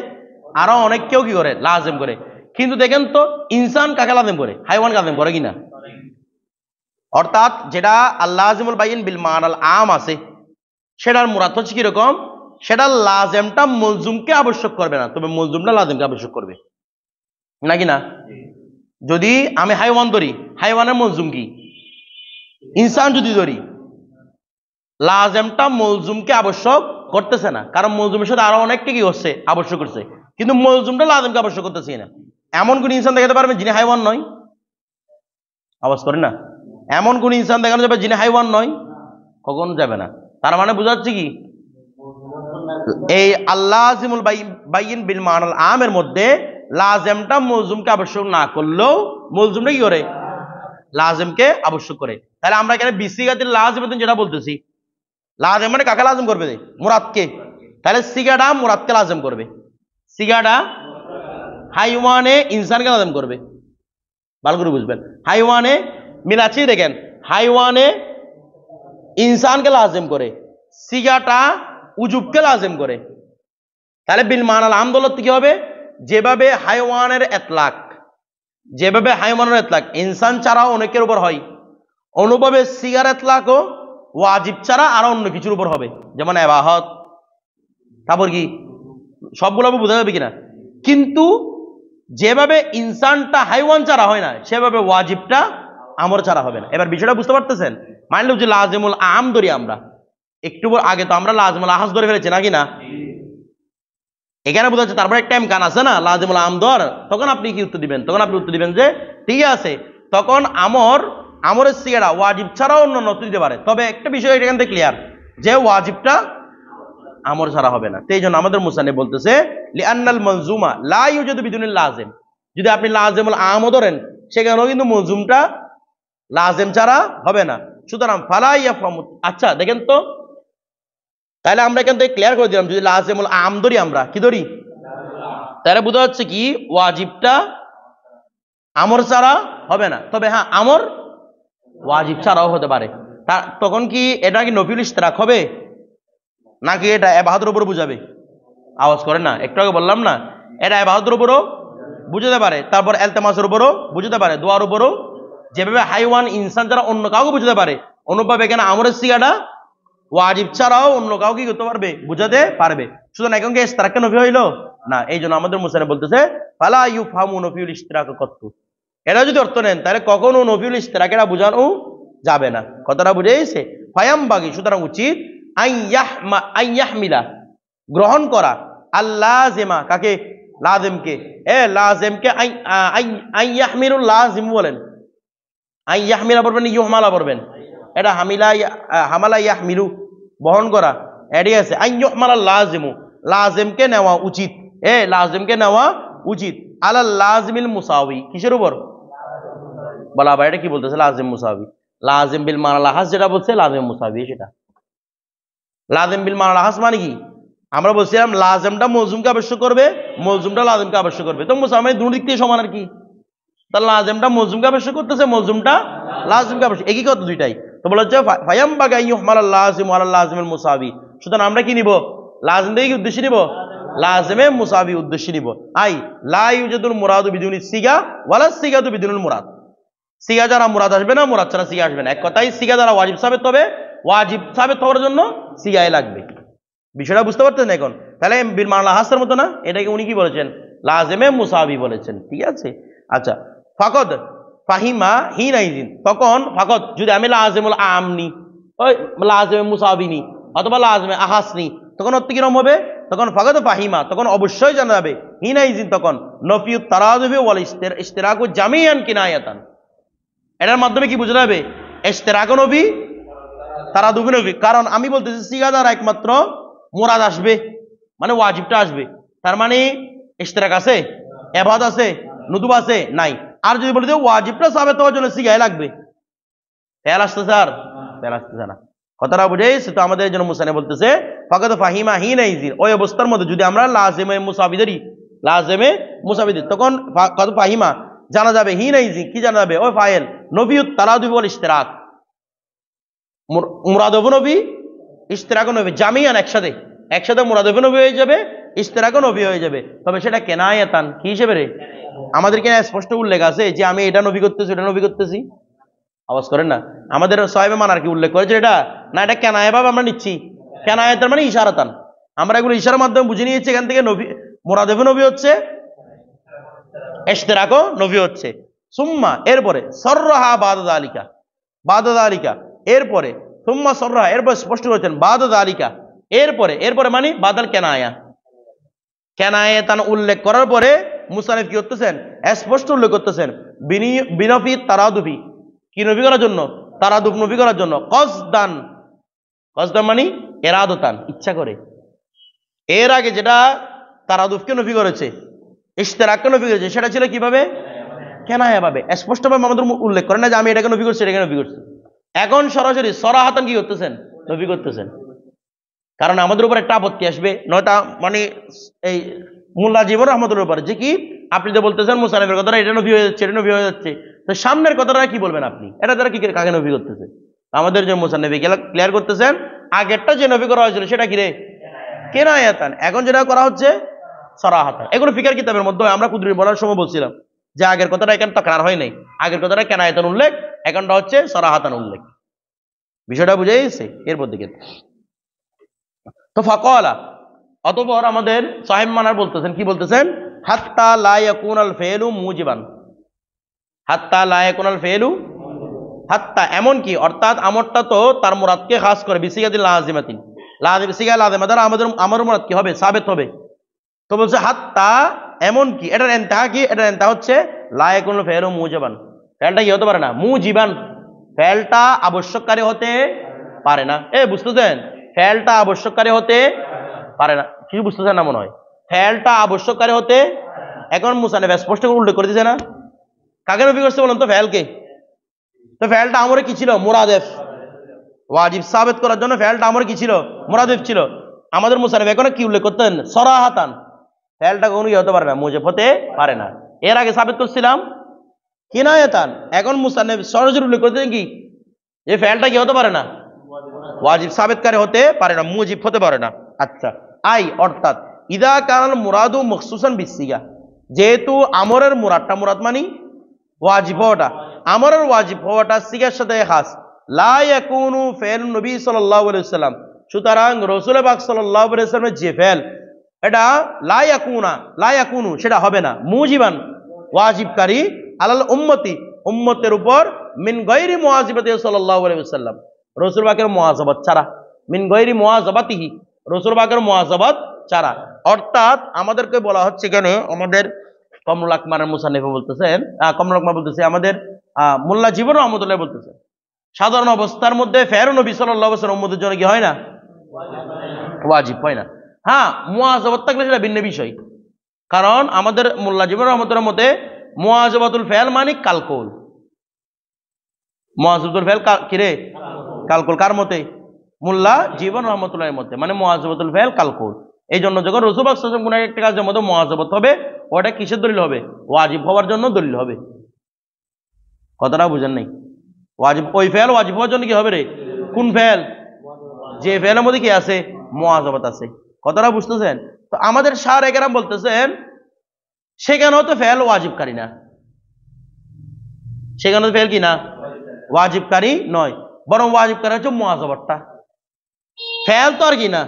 আরো অনেক কেউ কি করে? লাযিম করে। কিন্তু দেখেন তো ইনসান কাকে লাযিম করে? হাইওয়ান লাযিম করে কিনা? অর্থাৎ যেটা আল লাযিমুল বাইয়িন বিল মানাল আম আছে, সেটার মুরাদ হচ্ছে কিরকম? সেটা লাযিমটা মলজুমকে আবশ্যক করবে না, তবে মলজুমটা লাযিমকে আবশ্যক করবে, নাকি না? যদি আমি হাইওয়ান ধরি, হাইওয়ানের মলজুম কি? ইনসান যদি ধরি, লাযিমটা মলজুমকে আবশ্যক করতেছে না, কারণ মলজুমের সাথে আরো অনেককে কি হচ্ছে? আবশ্যক করছে। কিন্তু মলজুমটা লাযিমকে আবশ্যক করতেছে না। এমন কোন ইনসান দেখাতে পারবে যিনি হাইওয়ান নয়? আওয়াজ করে না। এমন কোন ইনসান দেখানো যাবে যিনি হাইওয়ান নয়? কখনো যাবে না। তার মানে বোঝাচ্ছে কি এই আল লাযিমুল বাইয়িন বিল মানাল আমের মধ্যে লাযিমটা মলজুমকে আবশ্যক না করলেও মলজুমটা কি করে? লাযিমকে আবশ্যক করে। তাহলে আমরা এখানে বিসিগাতিল লাযিমাতিন যেটা বলতেছি, লাযিম মানে কাকে লাযিম করবে? মুরাদকে। তাহলে সিগাটা মুরাদকে লাযিম করবে, সিগাটা হাইওয়ানে ইনসানকে লাযিম করবে। ভালো করে বুঝবেন, হাইওয়ানে মিলাচ্ছি দেখেন, হাইওয়ানে ইনসানকে লাযিম করে, সিগাটা উজুবকে লাযিম করে। তাহলে বিল মানাল আম দৌলত কি হবে? যেভাবে হাইওয়ানের ইতলাক, যেভাবে হাইওয়ানের ইতলাক ইনসান ছাড়াও অনেকের উপর হয়, অনুভাবে সিগার ইতলাকও ওয়াজিব ছাড়া আরো অন্য কিছুর উপর হবে, যেমন ইবাহত, তারপর কি সবগুলো বোঝা যাবে কিনা? কিন্তু যেভাবে ইনসানটা হাইওয়ান ছাড়া হয় না, সেভাবে ওয়াজিবটা আমর ছাড়া হবে না। এবার বিষয়টা বুঝতে পারতেছেন? মানলাম যে লাজিমুল আম ধরি আমরা, একটু আগে তো আমরা লাজিমুল আহাস ধরে ফেলেছি নাকি না? এখানে বোঝা যাচ্ছে তারপরে একটা ইমকান আছে না লাজিমুল আম ধর, তখন আপনি কি উত্তর দিবেন? তখন আপনি উত্তর দিবেন যে ঠিক আছে, তখন আমরের সিগারা ওয়াজিব ছাড়াও অন্য নতুন দিতে পারে, তবে একটা বিষয় এখান থেকে ক্লিয়ার যে ওয়াজিবটা আমর ছাড়া হবে না। সেই জন্য আমাদের মুসান্নিফ বলতেছে লিআন্নাল মনজুমা লা ইউজাদু বিদুনিল লাজিম, যদি আপনি লাজিমুল আম ধরেন সেখানেও কিন্তু মনজুমটা লাজিম ছাড়া হবে না। সুতরাং ফালা ইয়াফহামু, আচ্ছা দেখেন তো, তাহলে আমরা এখান থেকে ক্লিয়ার করে দিলাম যদি লাজিমুল আম ধরি, আমরা কি ধরি? তাহলে বোঝা যাচ্ছে কি ওয়াজিবটা আমর ছাড়া হবে না, তবে হ্যাঁ আমর ওয়াজিব ছাড়াও হতে পারে। তখন কি এটা কি নফিল ইশতেরাক হবে নাকি এটা ইবাদতের উপর বুঝাবে? আওয়াজ করে না, একটু আগে বললাম না এটা ইবাদতের উপরও বুঝাতে পারে, তারপর ইলতিমাসের উপরও বুঝাতে পারে, দোয়ার উপরও, যেভাবে হাইওয়ান ইনসান যারা অন্য কাউকে বুঝাতে পারে, অনুভাবে এখানে আমরের সিগাটা ওয়াজিব ছাড়াও অন্য কাউকে কি করতে পারবে? বুঝাতে পারবে। সুতরাং এখন কি ইশতেরাক নফি হইলো না? এই জন্য আমাদের মুসান্নিফ বলতেছে ফালা ইউফহামু নফিউল ইশতিরাক কত্তু, এটা যদি অর্থ নেন তাহলে কখনো নফিউল ইশতিরাক এটা বোঝানো যাবে না। কথাটা বুঝে গেছে? ফায়াম বাগি, সুতরাং উচিত আইয়াহমিলা গ্রহণ করা আল্লাজিমা, কাকে? লাজিমকে। লাজিমকে আইয়াহমিলুল লাজিম বলেন, আইয়াহমিলা পড়বেন ইউহমালা পড়বেন, এটা হামালা ইয়াহমিলু বহন করা, এডি আছে আইয়ুহমালা লাজিমু, লাজিমকে নেওয়া উচিত, লাজিমকে নেওয়া উচিত আলাল লাজিমিল মুসাউই, কিসের উপর? বলা ভাই এটা কি বলতেছে? লাজিম মুসাউই, লাজিম বিল মানা লাহাস যেটা বলছে লাজিম মুসাউই সেটা। লাজিম বিল মানা লাহাস মানে কি? আমরা বলছিলাম লাজিমটা মলজুমকে আবশ্যক করবে, মলজুমটা লাজিমকে আবশ্যক করবে, তো মুসাউই দুই দিক থেকে সমান আর কি। তাহলে লাজিমটা মলজুমকে আবশ্যক করতেছে, মলজুমটা লাজিমকে আবশ্যক, একই কথা দুইটাই। তো বলা হচ্ছে ফায়াম বাগা ইউহমালাল লাজিম আলাল লাজিমিল মুসাউই, সুতরাং আমরা কি নিব? লাজিম দিয়ে কি উদ্দেশ্য নিব? লাজিমে মুসাউই উদ্দেশ্য নিব। আই লা ইউজাদুল মুরাদু বিদুনি সিগা ওয়ালা সিগাতু বিদুনিল মুরাদ, সিগা যারা মুরাদ আসবে না, মুরাদ ছাড়া সিগা আসবে না। এক কথাই সিগা যারা ওয়াজিব সাবেত হবে, ওয়াজিব সাবেত হওয়ার জন্য সিগাই লাগবে। বিষয়টা বুঝতে পারছেন এখন? তাহলে বিল মানা লাহাসের মতো না, এটাকে উনি কি বলেছেন? লাজিমে মুসাউই বলেছেন। ঠিক আছে, আচ্ছা ফাকদ ফাহিমা হিনাইজিন, তখন ফাকদ যদি আমি লাজিমুল আম নি, ওই লাজিমে মুসাউই নি, অথবা লাজিমে আহাস নি, তখন অর্থ কিরকম হবে? তখন ফাকদ ফাহিমা, তখন অবশ্যই জানা যাবে হিনাইজিন, তখন নফিউত তারাদুফি ওয়াল ইশতিরাকু জামিআন কিনায়াতান, এটার মাধ্যমে কি বোঝা যাবে? ইশতিরাকু নবী, তারাদুফি নবী। কারণ আমি বলতেছি সিগা দ্বারা একমাত্র মুরাদ আসবে, মানে ওয়াজিবটা আসবে, তার মানে ইশতিরাক আছে, ইবাদত আছে, নুদুব আছে নাই। আর যদি বলি যে ওয়াজিবটা সাবেত হওয়ার জন্য সিগাই লাগবে, ফেল আসতে স্যার, ফেল আসতেছে না। কথাটা বুঝেছি তো? আমাদের জন্য মুসান্নিফ বলতেছে ফাকাদ ফাহিমা হিনাইজিন, ওই অবস্থার মধ্যে যদি আমরা লাজিমে মুসাউই ধরি, লাজিমে মুসাউই ধরি, তখন ফাকাদ ফাহিমা জানা যাবে হিনাইজিন, কি জানা যাবে? ওই ফাইল নফিউত তারাদুফি ওয়াল ইশতিরাক, মুরাদফ নবী, ইশতিরাক নবী জামিআন, একসাথে একসাথে মুরাদফ নবী হয়ে যাবে, ইশতিরাক নবী হয়ে যাবে। তবে সেটা কেনায়াতান কি হিসেবে রে? আমাদেরকে স্পষ্ট উল্লেখ আছে যে আমি এটা নবী করতেছি, এটা নবী করতেছি, আওয়াজ করেন না। আমাদের সাহেবে মানার কি উল্লেখ করেছে এটা? না, এটা কেনায় ভাবে আমরা নিচ্ছি, কেনায়াতান মানে ইশারাতান, আমরা এগুলো ইশারার মাধ্যমে বুঝে নিয়েছি। এখান থেকে নবী মুরাদফ নবী হচ্ছে, ইশতিরাক নবী হচ্ছে। সুম্মা এরপরে সররাহা বাদা আলিকা, বাদা আলিকা এরপরে, সুম্মা সররাহা এরপরে স্পষ্ট করেছেন বাদা আলিকা, এরপরে, এরপরে মানে বাদাল কেনায়া, কেনায়াতান উল্লেখ করার পরে মুসান্নিফ কি করতেছেন? স্পষ্ট উল্লেখ করতেছেন বিনফি তারাদুফি, কি নবী করার জন্য? তারাদুফ নবী করার জন্য। কসদান, কসদান মানে এরাদতান, ইচ্ছা করে। এর আগে যেটা তারাদুফকে নফি করেছে, ইশতিরাককে নফি করেছে, সেটা ছিল কিভাবে? কেনায়া ভাবে, স্পষ্টভাবে আমাদের উল্লেখ করে না যে আমি এটাকে নফি করছি, এটাকে নফি করছি। এখন সরাসরি সরাহাতান কি করতেছেন? নফি করতেছেন। কারণ আমাদের উপর একটা আপত্তি আসবে, নয়টা মানে এই মোল্লা জীবন রহমতুল্লাহ উপর, যে কি আপনি যে বলতেছেন মুসান্নিফের কথাটা এটা নবী হয়ে যাচ্ছে, এটা নবী হয়ে যাচ্ছে, তো সামনের কথাটা কি বলবেন আপনি? এটা দ্বারা কি কাকে নবী করতেছে? আমাদের যে মুসান্নিফ ক্লিয়ার করতেছেন আগেরটা যে নবী করা হয়েছিল সেটা কি রে? কেনায়াতান। এখন যেটা করা হচ্ছে সরাহাতান। এগুলো ফিকার কিতাবের মধ্যে আমরা কুদরি বলার সময় বলছিলাম যে আগের কথাটা এখানে তকরার হয় নাই, আগের কথাটা কেনায়াতান উল্লেখ, এখনটা হচ্ছে সরাহাতান উল্লেখ। বিষয়টা বুঝে গেছে? এরপর দিকে তো ফাকালা, অতঃপর আমাদের সাহেব মানার বলতেছেন, কি বলতেছেন? হাত্তা লা ইয়াকুনাল ফি'লু মুজিবান, হাত্তা লা ইয়াকুনাল ফি'লু হাত্তা এমন কি, অর্থাৎ আমরটা তো তার মুরাদকে খাস করে বিসিগাতি লাজিমাতিন, সিগা লাজিমা দ্বারা আমার মুরাদ কি হবে, সাবেত হবে। তো বলছে হাত্তা এমন কি, এটার এন্তাহা কি, এটার এন্তাহা হচ্ছে লা ইয়াকুনু ফেলু মুজিবান, ফেলটা কি হতে পারে না, মুজিবান, ফেলটা আবশ্যককারী হতে পারে না। বুঝতেছেন, ফেলটা আবশ্যককারী হতে পারে না, কিছু বুঝতেছেন না মনে হয়, ফেলটা আবশ্যককারী হতে, এখন মুসান্নিফ স্পষ্ট করে উল্লেখ করে দিয়েছে না, কাকে নফি করছে বলেন তো, ফেলকে। তো ফেলটা আমরে কি ছিল, মুরাদেফ, ওয়াজিব সাবেত করার জন্য ফেলটা আমরে কি ছিল, মুরাদেফ ছিল। আমাদের মুসান্নিফ এখন কি উল্লেখ করতেন, সরাহাতান, ফেলটা কখনো কি হতে পারে না, মুজিব হতে পারে না। এর আগে সাবেত করছিলাম কিনায়াতান, এখন মুসান্নিফ সরাসরি উল্লেখ করতেন কি, যে ফেলটা কি হতে পারে না, ওয়াজিব সাবেতকারী হতে পারে না, মুজিব হতে পারে না। আচ্ছা, আই অর্থাৎ ইদা কানাল মুরাদু মখসুসান বিসিগা, যেহেতু আমরের মুরাদটা, মুরাদ মানি ওয়াজিব হওয়াটা, আমরের ওয়াজিব হওয়াটা সিগার সাথে খাস, লা ইয়াকুনু ফি'লুন নবী সাল্লাল্লাহু আলাইহি ওয়াসাল্লাম, সুতরাং রাসূল পাক সাল্লাল্লাহু আলাইহি ওয়াসাল্লামের যে ফেল, এটা লা ইয়াকুনু সেটা হবে না, মুজিবান ওয়াজিবকারী, আলাল উম্মতি উম্মতের উপর, মিন গায়রি মুআজিবাতি সাল্লাল্লাহু আলাইহি ওয়াসাল্লাম, রাসূল পাকের মুআজাবাত ছাড়া, মিন গায়রি মুআজাবাতিহি, রাসূল পাকের মুআজাবাত ছাড়া। অর্থাৎ আমাদেরকে বলা হচ্ছে এখানে, আমাদের কমরুল আকমারের মুসান্নিফ বলতেছেন, কমরুল আকমার বলতেছে, আমাদের মোল্লা জীবন রহমতুল্লাহ বলতেছে, সাধারণ অবস্থার মধ্যে ফের নবী সাল্লাল্লাহু আলাইহি ওয়াসাল্লাম উম্মতের জন্য কি হয় না, ওয়াজিব হয় না। হ্যাঁ, মুআজাবাত থাকলে সেটা ভিন্ন বিষয়, কারণ আমাদের মোল্লা জীবন রহমতুল্লাহর মতে মুআজাবাতুল ফেল মানে কালকৌল, মুআজাবাতুল ফেল কিরে কালকৌল, কার মতে, মোল্লা জীবন রহমতুল্লাহের মতে, মানে মুআজাবাতুল ফেল কালকৌল। এই জন্য যখন রাসূল পাক সাল্লাল্লাহু আলাইহি ওয়াসাল্লাম কোন একটা কাজের মধ্যে মুআজাবাত হবে, ওটা কিসের দলিল হবে, ওয়াজিব হওয়ার জন্য দলিল হবে। কথাটা বুঝেন নাই, ওয়াজিব, ওই ফেল ওয়াজিব হওয়ার জন্য কি হবে রে, কোন ফেল, যে ফেলের মধ্যে কি আছে, মুআজাবাত আছে। কথাটা বুঝতেছেন? তো আমাদের শার একরাম বলতেছেন সেখানেও তো ফেল ওয়াজিবকারী না, সেখানে তো ফেল কি না, ওয়াজিবকারী নয়, বরং ওয়াজিবকারী হচ্ছে মুআজাবাতটা, ফেল তো আর কি না,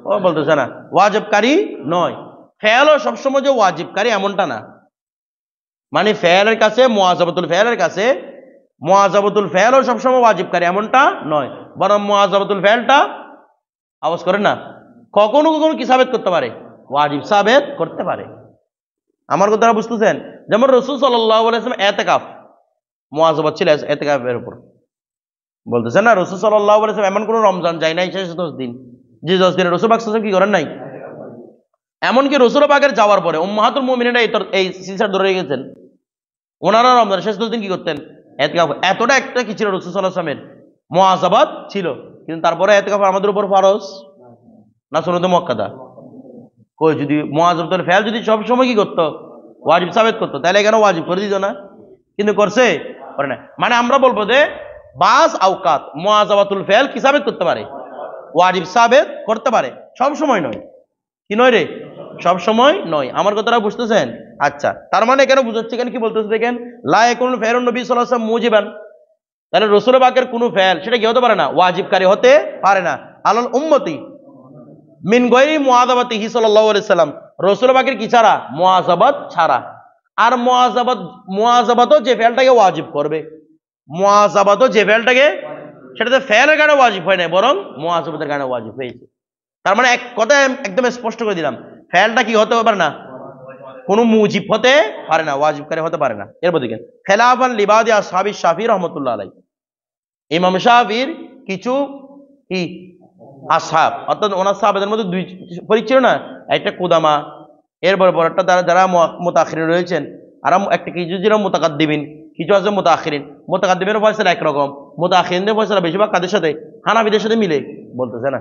ও বলতেছে না ওয়াজিবকারী নয়, ফেলও সবসময় যে ওয়াজিবকারী এমনটা না, মানে ফেলের কাছে মুআজাবাতুল ফেলের কাছে মুআজাবাতুল ফেলও সবসময় ওয়াজিবকারী এমনটা নয়, বরং মুআজাবাতুল ফেলটা, আওয়াজ করেন না, কখনো কখনো কি সাবেত করতে পারে, ওয়াজিব সাবেত করতে পারে। আমার কথাটা বুঝতেছেন? যেমন রাসূল সাল্লাল্লাহু আলাইহি ওয়াসাল্লাম ইতিকাফ, মুআজাবাত ছিল ইতিকাফের উপর, বলতেছেন না, রাসূল সাল্লাল্লাহু আলাইহি ওয়াসাল্লাম এমন কোন রমজান যায় নাই শেষ 10 দিন, যে 10 দিনে রাসূল পাক সাল্লাল্লাহু আলাইহি ওয়াসাল্লাম কি করেন নাই, এমনকি রাসূল পাকের যাওয়ার পরে উম্মাহাতুল মুমিনিনা এই সিলসিলা ধরে রেখেছেন, ওনারা রমজান শেষ 10 দিন কি করতেন, ইতিকাফ। এতটা একটা কি ছিল রাসূল সাল্লাল্লাহু আলাইহি ওয়াসাল্লামের, মুআজাবাত ছিল, কিন্তু তারপরে ইতিকাফ আমাদের উপর ফরজ না সুন্নাত মুআক্কাদা, কই যদি মুআজাবাতুল ফেল যদি সব সময় কি করতো, ওয়াজিব সাবেত করতো, তাহলে কেন ওয়াজিব করে দিত না, কিন্তু করছে, করে না। মানে আমরা বলবো যে বাস আওকাত মুআজাবাতুল ফেল কি সাবেত করতে পারে, ওয়াজিব সাবেত করতে পারে, সব সময় নয়, কি নয় রে, সব সময় নয়। আমার কথাটা বুঝতেছেন? আচ্ছা, তার মানে কেন বুঝাচ্ছে, কেন কি বলতেছে দেখেন, লা ইয়াকুনু ফি'লুন নবী সাল্লাল্লাহু আলাইহি ওয়াসাল্লাম মুজিবান, তাহলে রাসূল পাকের কোনো ফেল সেটা কি হতে পারে না, ওয়াজিবকারী হতে পারে না, আলাল উম্মতি মিন গায়রি মুআযাবাতিহি সাল্লাল্লাহু আলাইহি ওয়াসাল্লাম, রাসূল পাকের কি ছাড়া, মুআযাবাত ছাড়া। আর মুআযাবাতও যে ফেলটাকে ওয়াজিব করবে, মুআযাবাতও যে ফেলটাকে, সেটাতে ফেলের কারণে ওয়াজিব হয় না, বরং মুআযাবাতের কারণে ওয়াজিব হয়েছে। তার মানে এক কথায় একদম স্পষ্ট করে দিলাম, ফেলটা কি হতে পারে না, কোনো মুজিব হতে পারে না, ওয়াজিবকারী হতে পারে না। এরপর দেখেন খেলাফান লিবাদি আসহাবি শাফি রাহমাতুল্লাহ আলাইহি, ইমাম শাফির কিছু কি আসহাব, অর্থাৎ ওনার সাহাবাদের মধ্যে দুই পরিচয় না, একটা কুদামা, এরপর পরটা যারা মুতাআখিরিন রয়েছেন, আর একটা কিছু ছিল মুতাকাদ্দিমিন, কিছু আছে মুতাআখিরিন। মুতাকাদ্দিমিনের ফয়সালা একরকম, মুতাআখিরিনদের ফয়সালা বেশিরভাগ কাদের সাথে, হানাফিদের সাথে মিলে, বলতেছে না,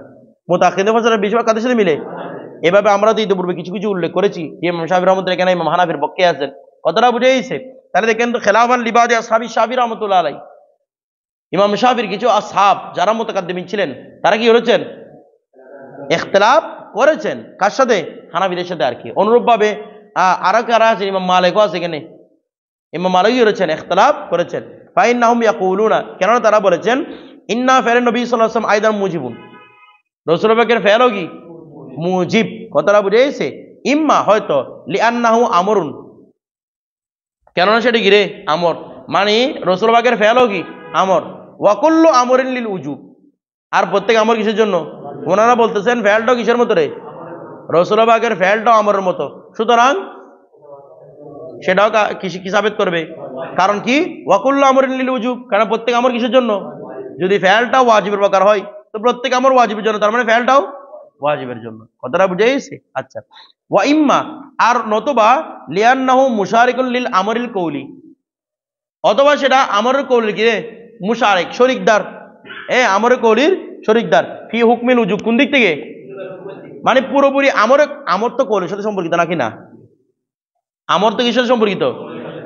মুতাআখিরিনদের ফয়সালা বেশিরভাগ কাদের সাথে মিলে। এভাবে আমরা তো ইতিপূর্বে কিছু কিছু উল্লেখ করেছি, ইমাম শাফি রাহমাতুল্লাহ কেন ইমাম হানাফির পক্ষে আছেন, কথাটা বুঝে গেছে? তাহলে দেখেন তো খেলাফান লিবাদি আসহাবি শাফি রাহমাতুল্লাহ আলাইহি, ইমাম শাফির কিছু আসহাব যারা মুতাকাদ্দিমিন ছিলেন, তারা কি করেছেন, ইখতিলাফ করেছেন, কার সাথে, হানাফিদের সাথে আর কি। অনুরূপভাবে আরো কারা আছে, ইমাম মালিকও আছে, এখানে ইমাম মালিকও করেছেন, ইখতিলাফ করেছেন। ফাইন্নাহুম ইয়াকুলুনা, কেননা তারা বলেছেন, ইন্না ফি'লুন নবী সাল্লাল্লাহু আলাইহি ওয়াসাল্লাম আইদান মুজিবুন, রাসূল পাকের ফেলও কি মুজিব, কথাটা বুঝে গেছে? ইম্মা হয়তো লিআন্নাহু আমরুন, কেননা সেটা কি রে, আমর, মানে রসুল পাকের ফেলও কি আমর, ওয়াকুল্লু আমরিন লিল উজুব, আর প্রত্যেক আমর কিসের জন্য? ওনারা বলতেছেন ফেলটাও কিসের মতো রে? রসুল পাকের ফেলটাও আমরের মতো, সুতরাং সেটাও কি সাবিত করবে? কারণ কি ওয়াকুল্লু আমরিন লিল উজুব, কারণ প্রত্যেক আমর কিসের জন্য? যদি ফেলটাও ওয়াজিবের প্রকার হয় তো প্রত্যেক আমর ওয়াজিবের জন্য, তার মানে ফেলটাও ওয়াজিবের জন্য। কথাটা বুঝে গেছে? আচ্ছা, ওয়া ইম্মা, আর নতুবা লিয়ান্নাহু মুশারিকুন লিল আমরিল কওলি, অথবা সেটা আমরের কওলির কি রে? মুশারিক, শরীকদার, আমরের কওলির শরীকদার, ফি হুকমিল উজুব, কোন দিক থেকে? মানে পুরোপুরি আমর তো কওলির সাথে সম্পর্কিত নাকি না? আমর তো কিসের সম্পর্কিত?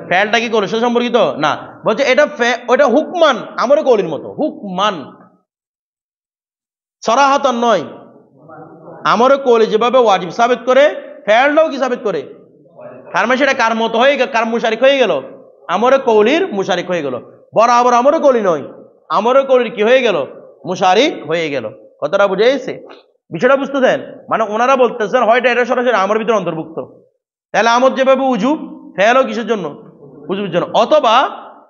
ফেলটা কি কওলির সাথে সম্পর্কিত না? বলছে এটা ওটা হুকমান, আমরের কওলির মতো, হুকমান, সরাহাতন নয়। আমরের কওলি যেভাবে ওয়াজিব সাবিত করে, ফেলটাও কি সাবিত করে? তার মানে সেটা কার মতো হয়ে গেল? কার মুশারিক হয়ে গেল? আমরের কওলির মুশারিক হয়ে গেল। বরাবর আমরের কওলি নয়, আমরের কওলির কি হয়ে গেল? মুশারিক হয়ে গেল। কথাটা বুঝে গেছে? বিষয়টা বুঝতেছেন? মানে ওনারা বলতেছেন হয়তো এটা সরাসরি আমর ভিতরে অন্তর্ভুক্ত, তাহলে আমর যেভাবে উজুব, ফেলও কিসের জন্য? উজুবের জন্য, অথবা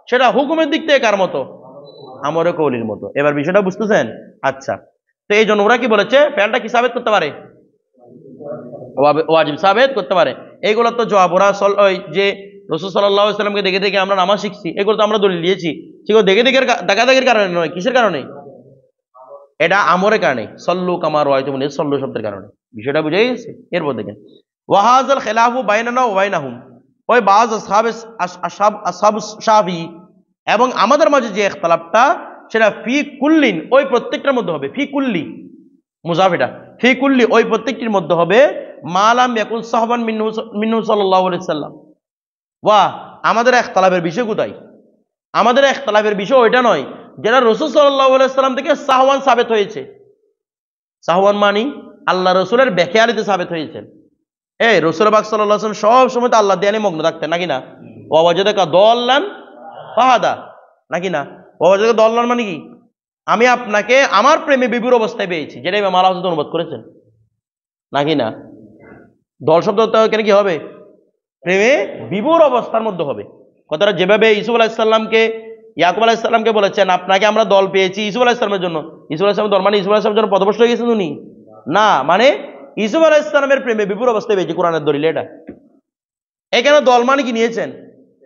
সেটা হুকুমের দিক থেকে কার মতো? আমরের কওলির মতো। এবার বিষয়টা বুঝতেছেন? আচ্ছা, তো এই জন্য ওরা কি বলেছে? ফেলটা কি সাবিত করতে পারে? ওয়াজিব সাবিত করতে পারে। এইগুলো তো জবাব, ওরা ওই যে রাসূল সাল্লাল্লাহু আলাইহি ওয়াসাল্লামকে দেখে দেখে আমরা নামাজ শিখছি, এগুলো তো আমরা দলিল দিয়েছি, সেগুলো দেখে দেখে দেখাদেখির কারণে নয়। কিসের কারণে? এটা আমরের কারণে, সল্লু কামা রাআইতুমুনি, সল্লু শব্দের কারণে। বিষয়টা বুঝে গেছে? এরপর দেখেন, ওয়াহাজাল খিলাফু বাইনানা ওয়া বাইনাহুম, ওই বাজ আসহাব শাফি এবং আমাদের মাঝে যে ইখতিলাফটা, সেটা ফি কুল্লিন, ওই প্রত্যেকটার মধ্যে হবে। ফি কুল্লি মুজাফ, এটা ফি কুল্লি, ওই প্রত্যেকটির মধ্যে হবে মালাম ইয়াকুন সাহবান মিনহু সাল্লাল্লাহু আলাইহি সাল্লাম। ওয়া, আমাদের ইখতিলাফের বিষয় কোথায়? আমাদের ইখতিলাফের বিষয় ওইটা নয় যেটা রাসূল সাল্লাল্লাহু আলাইহি সাল্লাম থেকে সাহওয়ান সাবিত হয়েছে। সাহওয়ান মানি আল্লাহ রসুলের বেখেয়ালিতে সাবিত হয়েছে। রাসূল পাক সাল্লাল্লাহু আলাইহি ওয়াসাল্লাম সব সময় তো আল্লাহ ধ্যানে মগ্ন থাকতেন নাকি না? ওয়া ওয়াজাদাকা দাল্লান ফাহাদা, নাকি না? ওয়া ওয়াজাদাকা দাল্লান মানে কি? আমি আপনাকে আমার প্রেমে বিভোর অবস্থায় পেয়েছি, যেটা ইমাম আল হাসান অনুবাদ করেছেন, নাকি না? দল শব্দ এখানে কি হবে? প্রেমে বিভোর অবস্থার মধ্যে হবে। কথাটা যেভাবে ইউসুফ আলাইহিস সালামকে ইয়াকুব আলাইহিস সালামকে বলেছেন আপনাকে আমরা দল পেয়েছি ইউসুফ আলাইহিস সালামের জন্য, ইউসুফ আলাইহিস সালামের দল মানে ইউসুফ আলাইহিস সালামের জন্য পথভ্রষ্ট হয়ে গেছেন উনি? না, মানে ইউসুফ আলাইহিস সালামের প্রেমে বিভোর অবস্থায় পেয়েছি, কোরআনের দলিল এটা। এখানে দল মানে কি নিয়েছেন?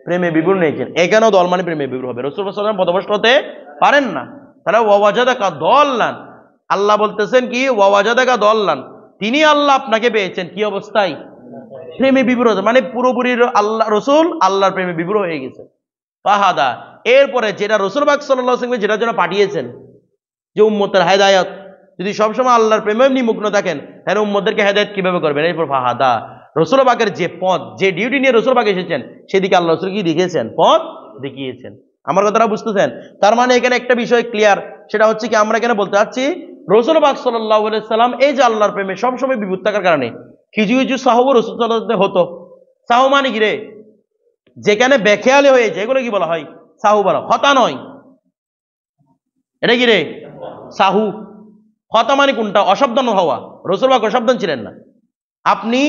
প্রেমে বিভোর নিয়েছেন। এখানেও দল মানে প্রেমে বিভোর হবে। রাসূল সাল্লাল্লাহু আলাইহি ওয়াসাল্লাম পথভ্রষ্ট হতে পারেন না। তাহলে ওয়া ওয়াজাদাকা দাল্লান, আল্লাহ বলতেছেন কি? ওয়া ওয়াজাদাকা দাল্লান, তিনি আল্লাহ আপনাকে পেয়েছেন কি অবস্থায়? প্রেমে বিভোর, মানে পুরোপুরি আল্লাহ রসুল আল্লাহর প্রেমে বিভোর হয়ে গেছে। ফাহাদা, এরপরে যেটা রাসূল পাক সাল্লাল্লাহু আলাইহি ওয়াসাল্লাম যেটার জন্য পাঠিয়েছেন, যে উম্মতের হেদায়েত, যদি সবসময় আল্লাহর প্রেমে নিমগ্ন থাকেন তাহলে উম্মতদেরকে হেদায়েত কিভাবে করবেন? এরপর ফাহাদা, রাসূল পাকের যে পথ, যে ডিউটি নিয়ে রাসূল পাক এসেছেন, সেদিকে আল্লাহ রাসূল কি দেখিয়েছেন? পথ দেখিয়েছেন। আমার কথাটা বুঝতেছেন? তার মানে এখানে একটা বিষয় ক্লিয়ার, সেটা হচ্ছে কি আমরা এখানে বলতে চাচ্ছি রাসূল পাক সাল্লাল্লাহু আলাইহি ওয়াসাল্লাম এই যে আল্লাহর প্রেমে সবসময় বিভোর থাকার কারণে কিছু কিছু সাহাবা রাসূল সাল্লাল্লাহু আলাইহি ওয়াসাল্লাম হতো। সাহু মানে কি রে? যেখানে বেখেয়ালি হয়েছে এগুলো কি বলা হয়? সাহু বলা, হতা নয়। এটা কি রে? সাহু। হতা মানে কোনটা? অসাবধান হওয়া। রাসূল পাক অসাবধান ছিলেন না। আপনি,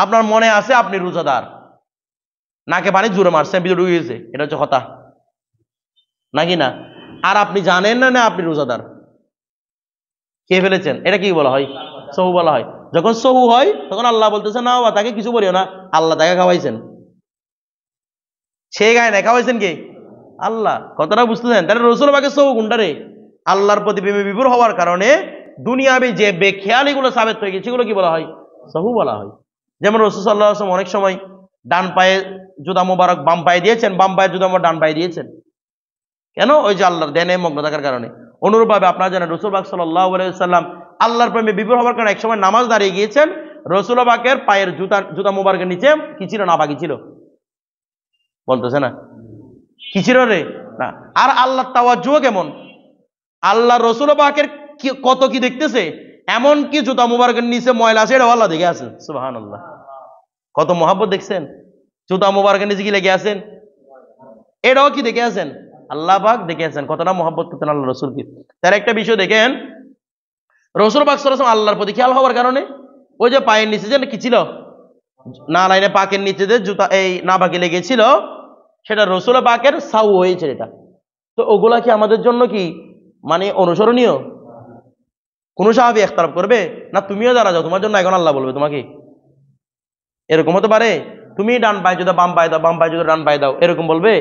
আপনার মনে আছে আপনি রোজাদার, নাকে পানি জোরে মারছেন, ভিতরে ঢুকে গেছে, এটা হচ্ছে হতা, নাকি না? আর আপনি জানেন না আপনি রোজাদার, খেয়ে ফেলেছেন, এটা কি বলা হয়? সহু বলা হয়। যখন সহু হয় তখন আল্লাহ বলতেছে না তাকে কিছু বলিও না, আল্লাহ তাকে খাওয়াইছেন, সে গায়ে না, খাওয়াইছেন কে? আল্লাহ। কথাটা বুঝতেছেন? তাহলে রাসূল পাকের সহু কোনটা রে? আল্লাহর প্রতি প্রেমে বিভোর হওয়ার কারণে দুনিয়াবি যে বেখেয়ালিগুলো সাবেত হয়ে গেছে সেগুলো কি বলা হয়? সহু বলা হয়। যেমন রাসূল সাল্লাল্লাহু আলাইহি ওয়াসাল্লাম অনেক সময় ডান পায়ে জুতা মোবারক বাম পায়ে দিয়েছেন, বাম পায়ে জুতা মোবারক ডান পায়ে দিয়েছেন। কেন? ওই যে আল্লাহর ধ্যানে মগ্ন থাকার কারণে। অনুরূপভাবে আপনারা জানেন রাসূল পাক সাল্লাল্লাহু আলাইহি ওয়াসাল্লাম আল্লাহর প্রেমে বিভোর হওয়ার কারণে এক সময় নামাজ দাঁড়িয়ে গিয়েছেন, রাসূল পাকের পায়ের জুতা মোবারকের নিচে কি ছিল? না পাকি ছিল। বলতেছে না কি ছিল রে? না। আর আল্লাহর তাওয়াজ্জুহ কেমন? আল্লাহ রাসূল পাকের কত কি দেখতেছে, এমন কি জুতা মোবারকের নিচে ময়লা আছে এটাও আল্লাহ দেখে আছেন। সুবহানাল্লাহ, কত মহব্বত দেখছেন। জুতা মোবারকের নিচে কি লেগে আছেন, এটাও কি দেখে আছেন? আল্লাহ পাক দেখে আছেন। কতটা মহব্বত করতেন আল্লাহ রাসূলকে। তার একটা বিষয় দেখেন, রাসূল পাক সাল্লাল্লাহু আলাইহি ওয়াসাল্লাম আল্লাহর প্রতি খেয়াল হওয়ার কারণে ওই যে পায়ের নিচে যে কি ছিল, না লাইনে পাকের নিচে যে জুতা এই না বাকি লেগেছিল, সেটা রসুল পাকের সাউ হয়েছে এটা। তো ওগুলা কি আমাদের জন্য কি মানে অনুসরণীয়? কোন সাহাবী ইখতিলাফ করবে না? তুমিও জানা যাও, তোমার জন্য এখন আল্লাহ বলবে তোমাকে? এরকম হতে পারে? তুমি ডান পায়ে যদি বাম পায়ে দাও, বাম পায়ে যদি ডান পায়ে দাও, এরকম বলবে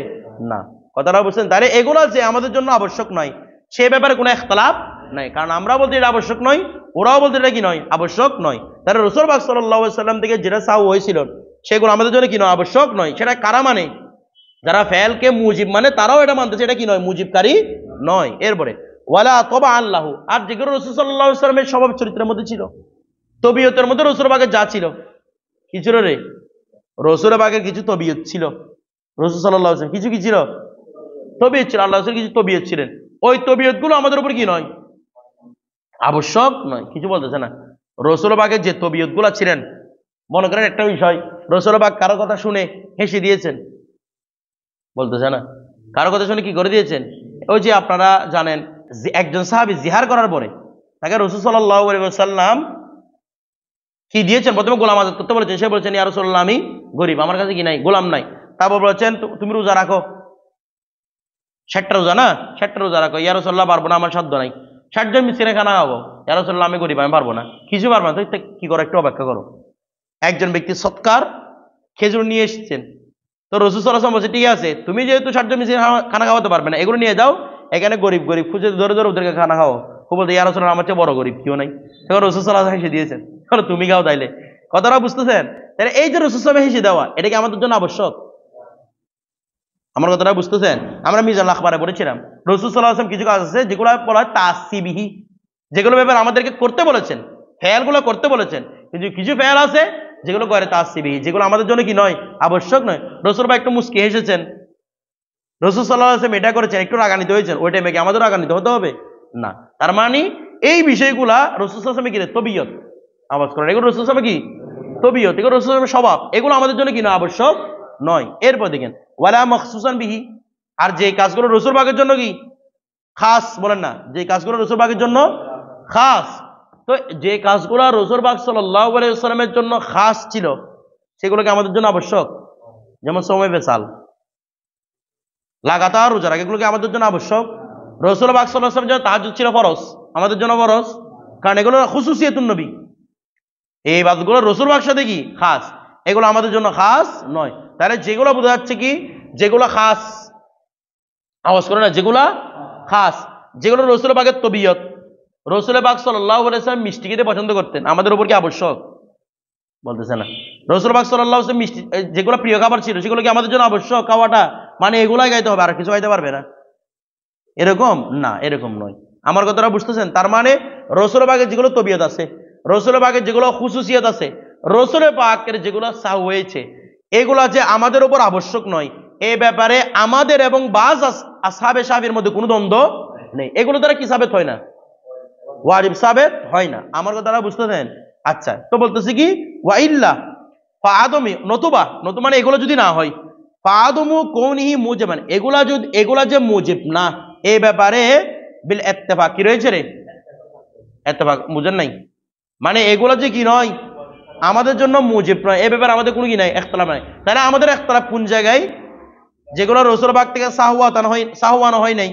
না। কথাটা বুঝছেন? তাহলে এগুলো যে আমাদের জন্য আবশ্যক নয়, সে ব্যাপারে কোনো ইখতিলাফ নাই, কারণ আমরা বলতে এটা আবশ্যক নয়, ওরাও বলতে এটা কি নয়, আবশ্যক নয়। তাহলে রাসূল পাক সাল্লাল্লাহু আলাইহি সাল্লাম থেকে যেটা সাউ হয়েছিল সেগুলো আমাদের জন্য কি নয়, আবশ্যক নয়। সেটা কারা মানে? যারা ফেলকে মুজিব মানে তারাও এটা মানতেছে এটা কি নয়, মুজিবকারী নয়। এরপরে ওয়ালা তবা আল্লাহু, আর যেগুলো রাসূল সাল্লাল্লাহু আলাইহি সাল্লামের স্বভাব চরিত্রের মধ্যে ছিল, তবিয়তের মধ্যে রাসূল পাকের যা ছিল, কি ছিল রে? রাসূল পাকের কিছু তবিয়ত ছিল, রাসূল সাল্লাল্লাহু আলাইহি ওয়াসাল্লাম কিছু কি ছিল, তবিয়ত ছিল, আল্লাহ রাসূল কিছু তবিয়ত ছিলেন, ওই তবিয়ত গুলো আমাদের উপর কি নয়, আবশ্যক নয়। কিছু বলতেছে না। রাসূল পাকের যে তবিয়ত গুলা ছিলেন, মনে করেন একটা বিষয়, রাসূল পাক কারো কথা শুনে হেসে দিয়েছেন, বলতেছে না, কারো কথা শুনে কি করে দিয়েছেন? ওই যে আপনারা জানেন যে একজন সাহাবী জিহার করার পরে তাকে রাসূল সাল্লাল্লাহু আলাইহি ওয়াসাল্লাম কি দিয়েছেন? প্রথমে গোলাম আজাদ করতে বলেছেন। সে বলেছেন, ইয়া রাসূলুল্লাহ, আমি গরিব, আমার কাছে কি নাই, গোলাম নাই। তারপর বলেছেন, তুমি রোজা রাখো, 60টা রোজা, না 60টা রোজা রাখো। ইয়া রাসূলুল্লাহ, পারবো না, আমার সাধ্য নাই। 60 জন মিসকিনে খানা খাবো। ইয়া রাসূলুল্লাহ, আমি গরিব, আমি পারবো না। কিছু পারবো না। তো কি করো, একটু অপেক্ষা করো। একজন ব্যক্তি সৎকার খেজুর নিয়ে এসেছেন, তো রাসূল সাল্লাল্লাহু আলাইহি ওয়াসাল্লাম বলছে, ঠিক আছে, তুমি যেহেতু 60 জন মিসকিনে খানা খাওয়াতে পারবে না, এগুলো নিয়ে যাও, এখানে গরিব গরিব খুঁজে ধরে ধরে ওদেরকে খানা খাও। ও বলতে, ইয়া রাসূলুল্লাহ, আমার চেয়ে বড় গরিব কেউ নাই। তখন রাসূল সাল্লাল্লাহু আলাইহি ওয়াসাল্লাম হেসে দিয়েছেন, তুমি খাও তাইলে। কথাটা বুঝতেছেন? তাহলে এই যে রাসূল সাল্লাল্লাহু আলাইহি ওয়াসাল্লাম হেসে দেওয়া, এটা কি আমাদের জন্য আবশ্যক? আমার কথাটা বুঝতেছেন? আমরা মিজানুল আখবারে পড়েছিলাম রাসূল সাল্লাল্লাহু আলাইহি ওয়াসাল্লাম কিছু কাজ আছে যেগুলো বলা হয় তাসিবিহি, যেগুলো ব্যাপারে আমাদেরকে করতে বলেছেন, ফেয়ালগুলো করতে বলেছেন। কিন্তু কিছু ফেয়াল আছে যেগুলো করে তাসিবিহি, যেগুলো আমাদের জন্য কি নয়, আবশ্যক নয়। রাসূল ভাই একটু মুস্কি হেসেছেন, রাসূল সাল্লাল্লাহু আলাইহি ওয়াসাল্লাম এটা করেছেন, একটু রাগান্বিত হয়েছেন, ওই টাইমে কি আমাদের রাগান্বিত হতে হবে? না। তার মানে এই বিষয়গুলা রাসূল সাল্লাল্লাহু আলাইহি ওয়াসাল্লাম কি তবিয়ত, আওয়াজ করেন, এগুলো রাসূল সাল্লাল্লাহু আলাইহি ওয়াসাল্লাম কি তবিয়ত, এগুলো রাসূল সাল্লাল্লাহু আলাইহি ওয়াসাল্লামের স্বভাব, এগুলো আমাদের জন্য কি না, আবশ্যক নয়। এরপর দেখেন ওয়ালা মখসুসান বিহি, আর যে কাজগুলো রাসূল পাকের জন্য কি খাস, বলেন না, যে কাজগুলো রাসূল পাকের জন্য খাস, তো যে কাজগুলো রাসূল পাক সাল্লাল্লাহু আলাইহি ওয়াসাল্লামের জন্য খাস ছিল সেগুলো কি আমাদের জন্য আবশ্যক? যেমন সময় বেসাল, লাগাতার রোজা রাখা, এগুলো কি আমাদের জন্য আবশ্যক? রাসূল পাক সাল্লাল্লাহু আলাইহি ওয়াসাল্লামের জন্য তাহাজ্জুদ ছিল ফরজ, আমাদের জন্য ফরজ, কারণ এগুলো খুসুসিয়াতুন নবী। এই বাতগুলো রাসূল পাকের সাথে কি খাস, এগুলো আমাদের জন্য খাস নয়। তাহলে যেগুলো বোঝা যাচ্ছে কি, যেগুলো খাস, আওয়াজ করে না, যেগুলা খাস, যেগুলো রাসূল পাকের তবিয়ত, রাসূল পাক সাল্লাল্লাহু আলাইহি ওয়াসাল্লাম মিষ্টি খেতে পছন্দ করতেন, আমাদের উপর কি আবশ্যক? বলতেছে না। রাসূল পাক সাল্লাল্লাহু আলাইহি ওয়াসাল্লাম মিষ্টি, যেগুলো প্রিয় খাবার ছিল সেগুলো কি আমাদের জন্য আবশ্যক খাওয়াটা? মানে এগুলাই গাইতে হবে, আর কিছু গাইতে পারবে না, এরকম না, এরকম নয়। আমার কথাটা বুঝতেছেন? তার মানে রাসূল পাকের যেগুলো তবিয়ত আছে, রাসূল পাকের যেগুলো খুসুসিয়াত আছে, রাসূল পাকের যেগুলো সাহ হয়েছে, এগুলা যে আমাদের উপর আবশ্যক নয়, এই ব্যাপারে আমাদের এবং বাজ আসহাবে সাহাবীর মধ্যে কোনো দ্বন্দ্ব নেই। এগুলো দ্বারা কি সাবেত হয় না, ওয়াজিব সাবেত হয় না। আমার কথাটা বুঝতেছেন? আচ্ছা, তো বলতেছি কি ওয়া ইল্লা ফাআদমি, নতুবা, নতু মানে এগুলো যদি না হয়, ফাআদমু কৌনিহি মুজিবান, এগুলা যে মুজিব না, এই ব্যাপারে বিল ইত্তেফাক, কি রয়েছে রে, ইত্তেফাক, বুঝেন নাই? মানে এগুলা যে কি নয়, আমাদের জন্য মুজিব নয়, এই ব্যাপারে আমাদের কোনো কি নাই, ইখতিলাফ নাই। তাহলে আমাদের ইখতিলাফ কোন জায়গায়? যেগুলো রাসূল পাক থেকে সাহওয়ানো হয় নাই,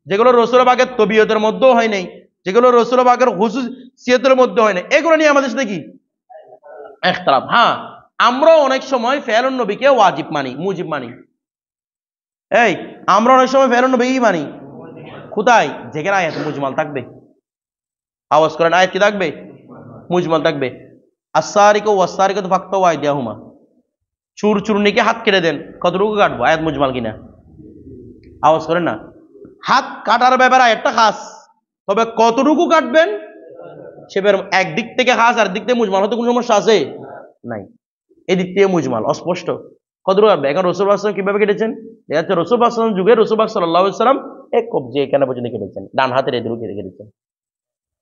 যেগুলো রাসূল পাকের তবিয়তের মধ্যেও হয় নাই, যেগুলো রাসূল পাকের হুসুসিয়তের মধ্যে হয় নাই, এগুলো নিয়ে আমাদের সাথে কি ইখতিলাফ। হ্যাঁ, আমরা অনেক সময় ফেলুন নবীকে ওয়াজিব মানি, মুজিব মানি। এই আমরা অনেক সময় ফেলুন নবীই মানি, কোথায়? যেখানে আয়াত মুজমাল থাকবে, আওয়াজ করেন, আয়াত কি থাকবে, মুজমাল থাকবে। আস-সারিকু ওয়াস-সারিকাতু ফাকতাউ আইদিয়াহুমা, চুর চুরনিকে হাত কেটে দেন, কতটুকু কাটবো, আয়াত মুজমাল কিনা, আওয়াজ করেন না। হাত কাটার ব্যাপারে আয়াতটা খাস, তবে কতটুকু কাটবেন সে একদিক থেকে খাস আর দিক থেকে মুজমাল, হতে কোনো সমস্যা আছে নাই, এদিক থেকে মুজমাল অস্পষ্ট, কতটুকু কাটবে। এখন রাসূল সাল্লাল্লাহু আলাইহি ওয়াসাল্লাম কিভাবে কেটেছেন? দেখা যাচ্ছে রাসূল সাল্লাল্লাহু আলাইহি ওয়াসাল্লাম যুগে রাসূল পাক সাল্লাল্লাহু আলাইহি ওয়াসাল্লাম এক কবজি এখানে পর্যন্ত কেটেছেন, ডান হাতের এদিকে কেটেছেন।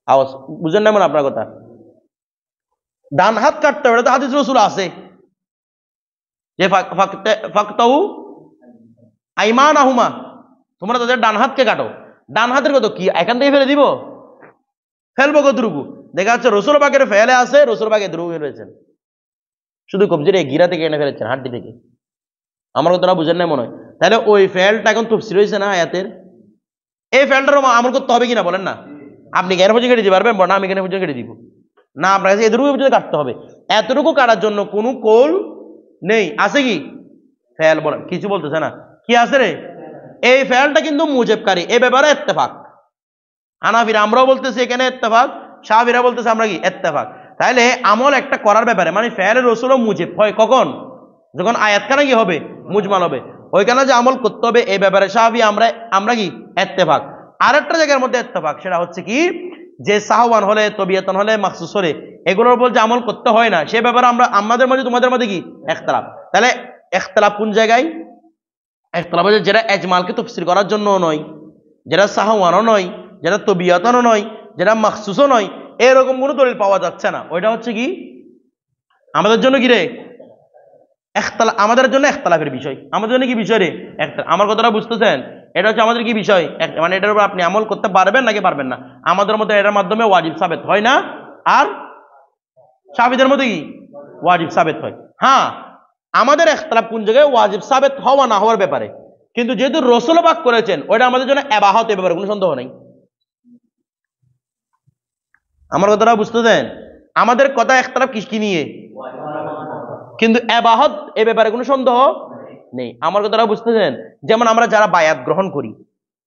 আওয়াজ বুঝেন না মানে আপনার কথা? ডান হাত কাটতে হবে, এটা তো হাদিস রাসূল আছে যে ফাকতাউ আইমানাহুমা, তোমরা তাদের ডান হাতকে কাটো। ডান হাতের কত কি এখান থেকে ফেলে দিব, ফেলবো কতটুকু? দেখা যাচ্ছে রাসূল পাকের ফেলে আছে, রাসূল পাক এতটুকু ফেলেছেন, শুধু কবজির এই গিরা থেকে এনে ফেলেছেন, হাড্ডি থেকে। আমার কথাটা বুঝেন না মনে হয়? তাহলে ওই ফেলটা এখন তফসির হয়েছে না আয়াতের, এই ফেলটার আমল করতে হবে কিনা বলেন না? আপনি জ্ঞান পর্যন্ত কেটে দিতে পারবেন না? আমি জ্ঞান পর্যন্ত কেটে দিব না, আপনার কাছে এতটুকু পর্যন্ত কাটতে হবে। এতটুকু কাটার জন্য কোনো কৌল নেই, আছে কি? ফেল বলেন, কিছু বলতেছে না, কি আছে রে? এই ফেলটা কিন্তু মুজেবকারী, এ ব্যাপারে ইত্তেফাক। হানাফিরা আমরাও বলতেছি এখানে ইত্তেফাক, শাফিরা বলতেছে আমরা কি ইত্তেফাক। তাহলে আমল একটা করার ব্যাপারে মানে ফেল রসুলও মুজিব হয় কখন? যখন আয়াতখানা কি হবে? মুজমাল হবে। ওইখানে যে আমল করতে হবে এই ব্যাপারে শাফি আমরা কি ইত্তেফাক। আরেকটা জায়গার মধ্যে ইত্তেফাক, সেটা হচ্ছে কি যে সাহওয়ান হলে, তবিয়াতন হলে, মাখসুস হলে এগুলোর উপর যে আমল করতে হয় না সে ব্যাপারে আমরা আমাদের মধ্যে তোমাদের মধ্যে কি ইখতিলাফ। তাহলে ইখতিলাফ কোন জায়গায়? ইখতিলাফ হচ্ছে যেটা ইজমালকে তাফসীর করার জন্য নয়, যেটা সাহওয়ানও নয়, যেটা তবিয়াতনও নয়, যেটা মাখসুসও নয়, এরকম কোনো দলিল পাওয়া যাচ্ছে না। ওইটা হচ্ছে কি আমাদের জন্য কি রে? আমাদের জন্য ইখতিলাফের বিষয়। আমাদের জন্য কি বিষয় রে? আমার কথাটা বুঝতেছেন? এটা হচ্ছে আমাদের কি বিষয়, মানে এটার উপর আপনি আমল করতে পারবেন নাকি পারবেন না। আমাদের মধ্যে এটার মাধ্যমে ওয়াজিব সাবেত হয় না, আর শাফিদের মধ্যে কি ওয়াজিব সাবেত হয়। হ্যাঁ, আমাদের ইখতিলাফ কোন জায়গায়? ওয়াজিব সাবেত হওয়া না হওয়ার ব্যাপারে। কিন্তু যেহেতু রাসূল পাক করেছেন ওইটা আমাদের জন্য ইবাহত, এ ব্যাপারে কোনো সন্দেহ নেই। আমার কথাটা বুঝতেছেন? আমাদের কথা ইখতিলাফ কি নিয়ে? কিন্তু ইবাহত, এ ব্যাপারে কোনো সন্দেহ নেই। আমার কথাটা বুঝতেছেন? যেমন আমরা যারা বায়াত গ্রহণ করি,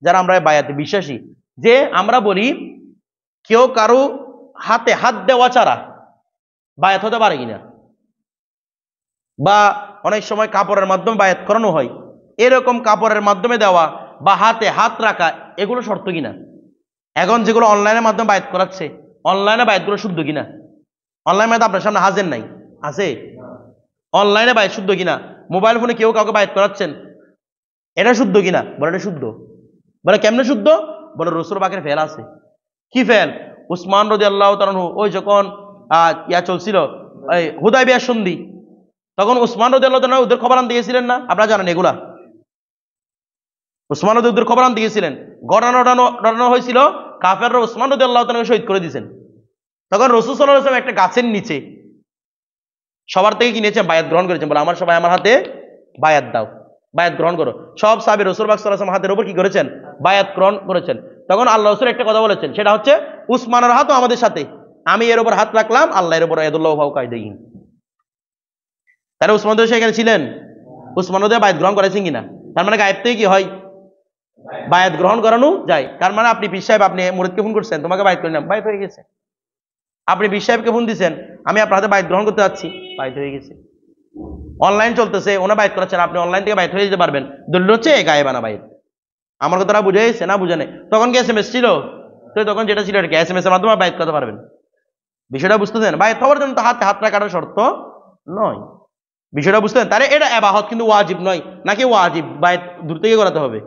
যারা আমরা বায়াতে বিশ্বাসী, যে আমরা বলি কেউ কারো হাতে হাত দেওয়া ছাড়া বায়াত হতে পারে কিনা, বা অনেক সময় কাপড়ের মাধ্যমে বায়াত করানো হয়, এরকম কাপড়ের মাধ্যমে দেওয়া বা হাতে হাত রাখা এগুলো শর্ত কিনা? এখন যেগুলো অনলাইনের মাধ্যমে বায়াত করাচ্ছে, অনলাইনে বায়াতগুলো শুদ্ধ কিনা? অনলাইন বায়াত আপনার সামনে হাজির নাই, আছে? অনলাইনে বায়াত শুদ্ধ কিনা? মোবাইল ফোনে কেউ কাউকে বায়াত করাচ্ছেন, এটা শুদ্ধ কিনা? বলে এটা শুদ্ধ। বলে কেমনে শুদ্ধ? বলে রাসূল পাকের ফেল আছে। কি ফেল? উসমান রাদিয়াল্লাহু তাআলা আনহু ওই যখন ইয়া চলছিল এই হুদায়বিয়ার সন্ধি, তখন উসমান রাদিয়াল্লাহু তাআলা ওদের খবর আনতে গিয়েছিলেন না? আপনারা জানেন এগুলা? উসমান ওদের খবর আনতে গিয়েছিলেন, ঘটনা হয়েছিল কাফেররা উসমান রাদিয়াল্লাহু তাআলাকে শহীদ করে দিয়েছেন। তখন রাসূল সাল্লাল্লাহু আলাইহি ওয়াসাল্লাম একটা গাছের নিচে সবার থেকে কিনেছেন, বায়াত গ্রহণ করেছেন, বলে আমার সবাই আমার হাতে বায়াত দাও, বায়াত গ্রহণ করো। সব সাহাবী রাসূল পাক সাল্লাল্লাহু আলাইহি ওয়াসাল্লাম হাতের উপর কি করেছেন? বায়াত গ্রহণ করেছেন। তখন আল্লাহ রাসূল একটা কথা বলেছেন, সেটা হচ্ছে উসমানের হাতও আমাদের সাথে, আমি এর উপর হাত রাখলাম, আল্লাহ এর উপর ইয়াদুল্লাহু ফাওকা আইদিহিম। তাহলে উসমান তো সেখানে ছিলেন, উসমান ওদের বায়াত গ্রহণ করেছেন কিনা? তার মানে গায়েব থেকে কি হয়? বায়াত গ্রহণ করানো যায়। তার মানে আপনি পীর সাহেব, আপনি মুরিদকে ফোন করছেন, তোমাকে বায়াত করে নিলাম, বায়াত হয়ে গেছে। আপনি পীর সাহেবকে ফোন দিচ্ছেন, আমি আপনার হাতে বায়াত গ্রহণ করতে যাচ্ছি, বায়াত হয়ে গেছে। অনলাইন চলতেছে, ওনা বায়াত করাচ্ছেন, আপনি অনলাইন থেকে বায়াত হয়ে যেতে পারবেন। দলিল হচ্ছে গায়েবানা বায়াত। আমার কথাটা বুঝে গেছে না? বুঝে নেই? তখন কি এসএমএস ছিল? তো তখন যেটা ছিল আর কি, এসএমএস এর মাধ্যমে বায়াত করতে পারবেন। বিষয়টা বুঝতেছেন? বায়াত হওয়ার জন্য তো হাতে হাত রাখার শর্ত নয়। বিষয়টা বুঝতেছেন? তাহলে এটা ইবাদত কিন্তু ওয়াজিব নয়, নাকি ওয়াজিব বায়াত দূর থেকে করাতে হবে?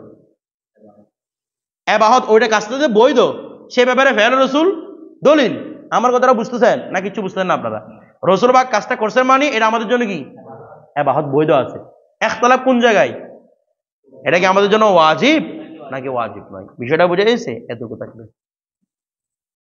ইবাদত ওইটা কাজটা যে বৈধ সে ব্যাপারে ফেল রাসূল দলিল। আমার কথাটা বুঝতেছেন না? কিছু বুঝতেছেন না আপনারা? রাসূল পাক কাজটা করছেন মানে এটা আমাদের জন্য কি ইবাদত বৈধ আছে। ইখতিলাফ কোন জায়গায়? এটা কি আমাদের জন্য ওয়াজিব নাকি ওয়াজিব নয়? বিষয়টা বুঝে গেছে? এতটুকু থাকবে।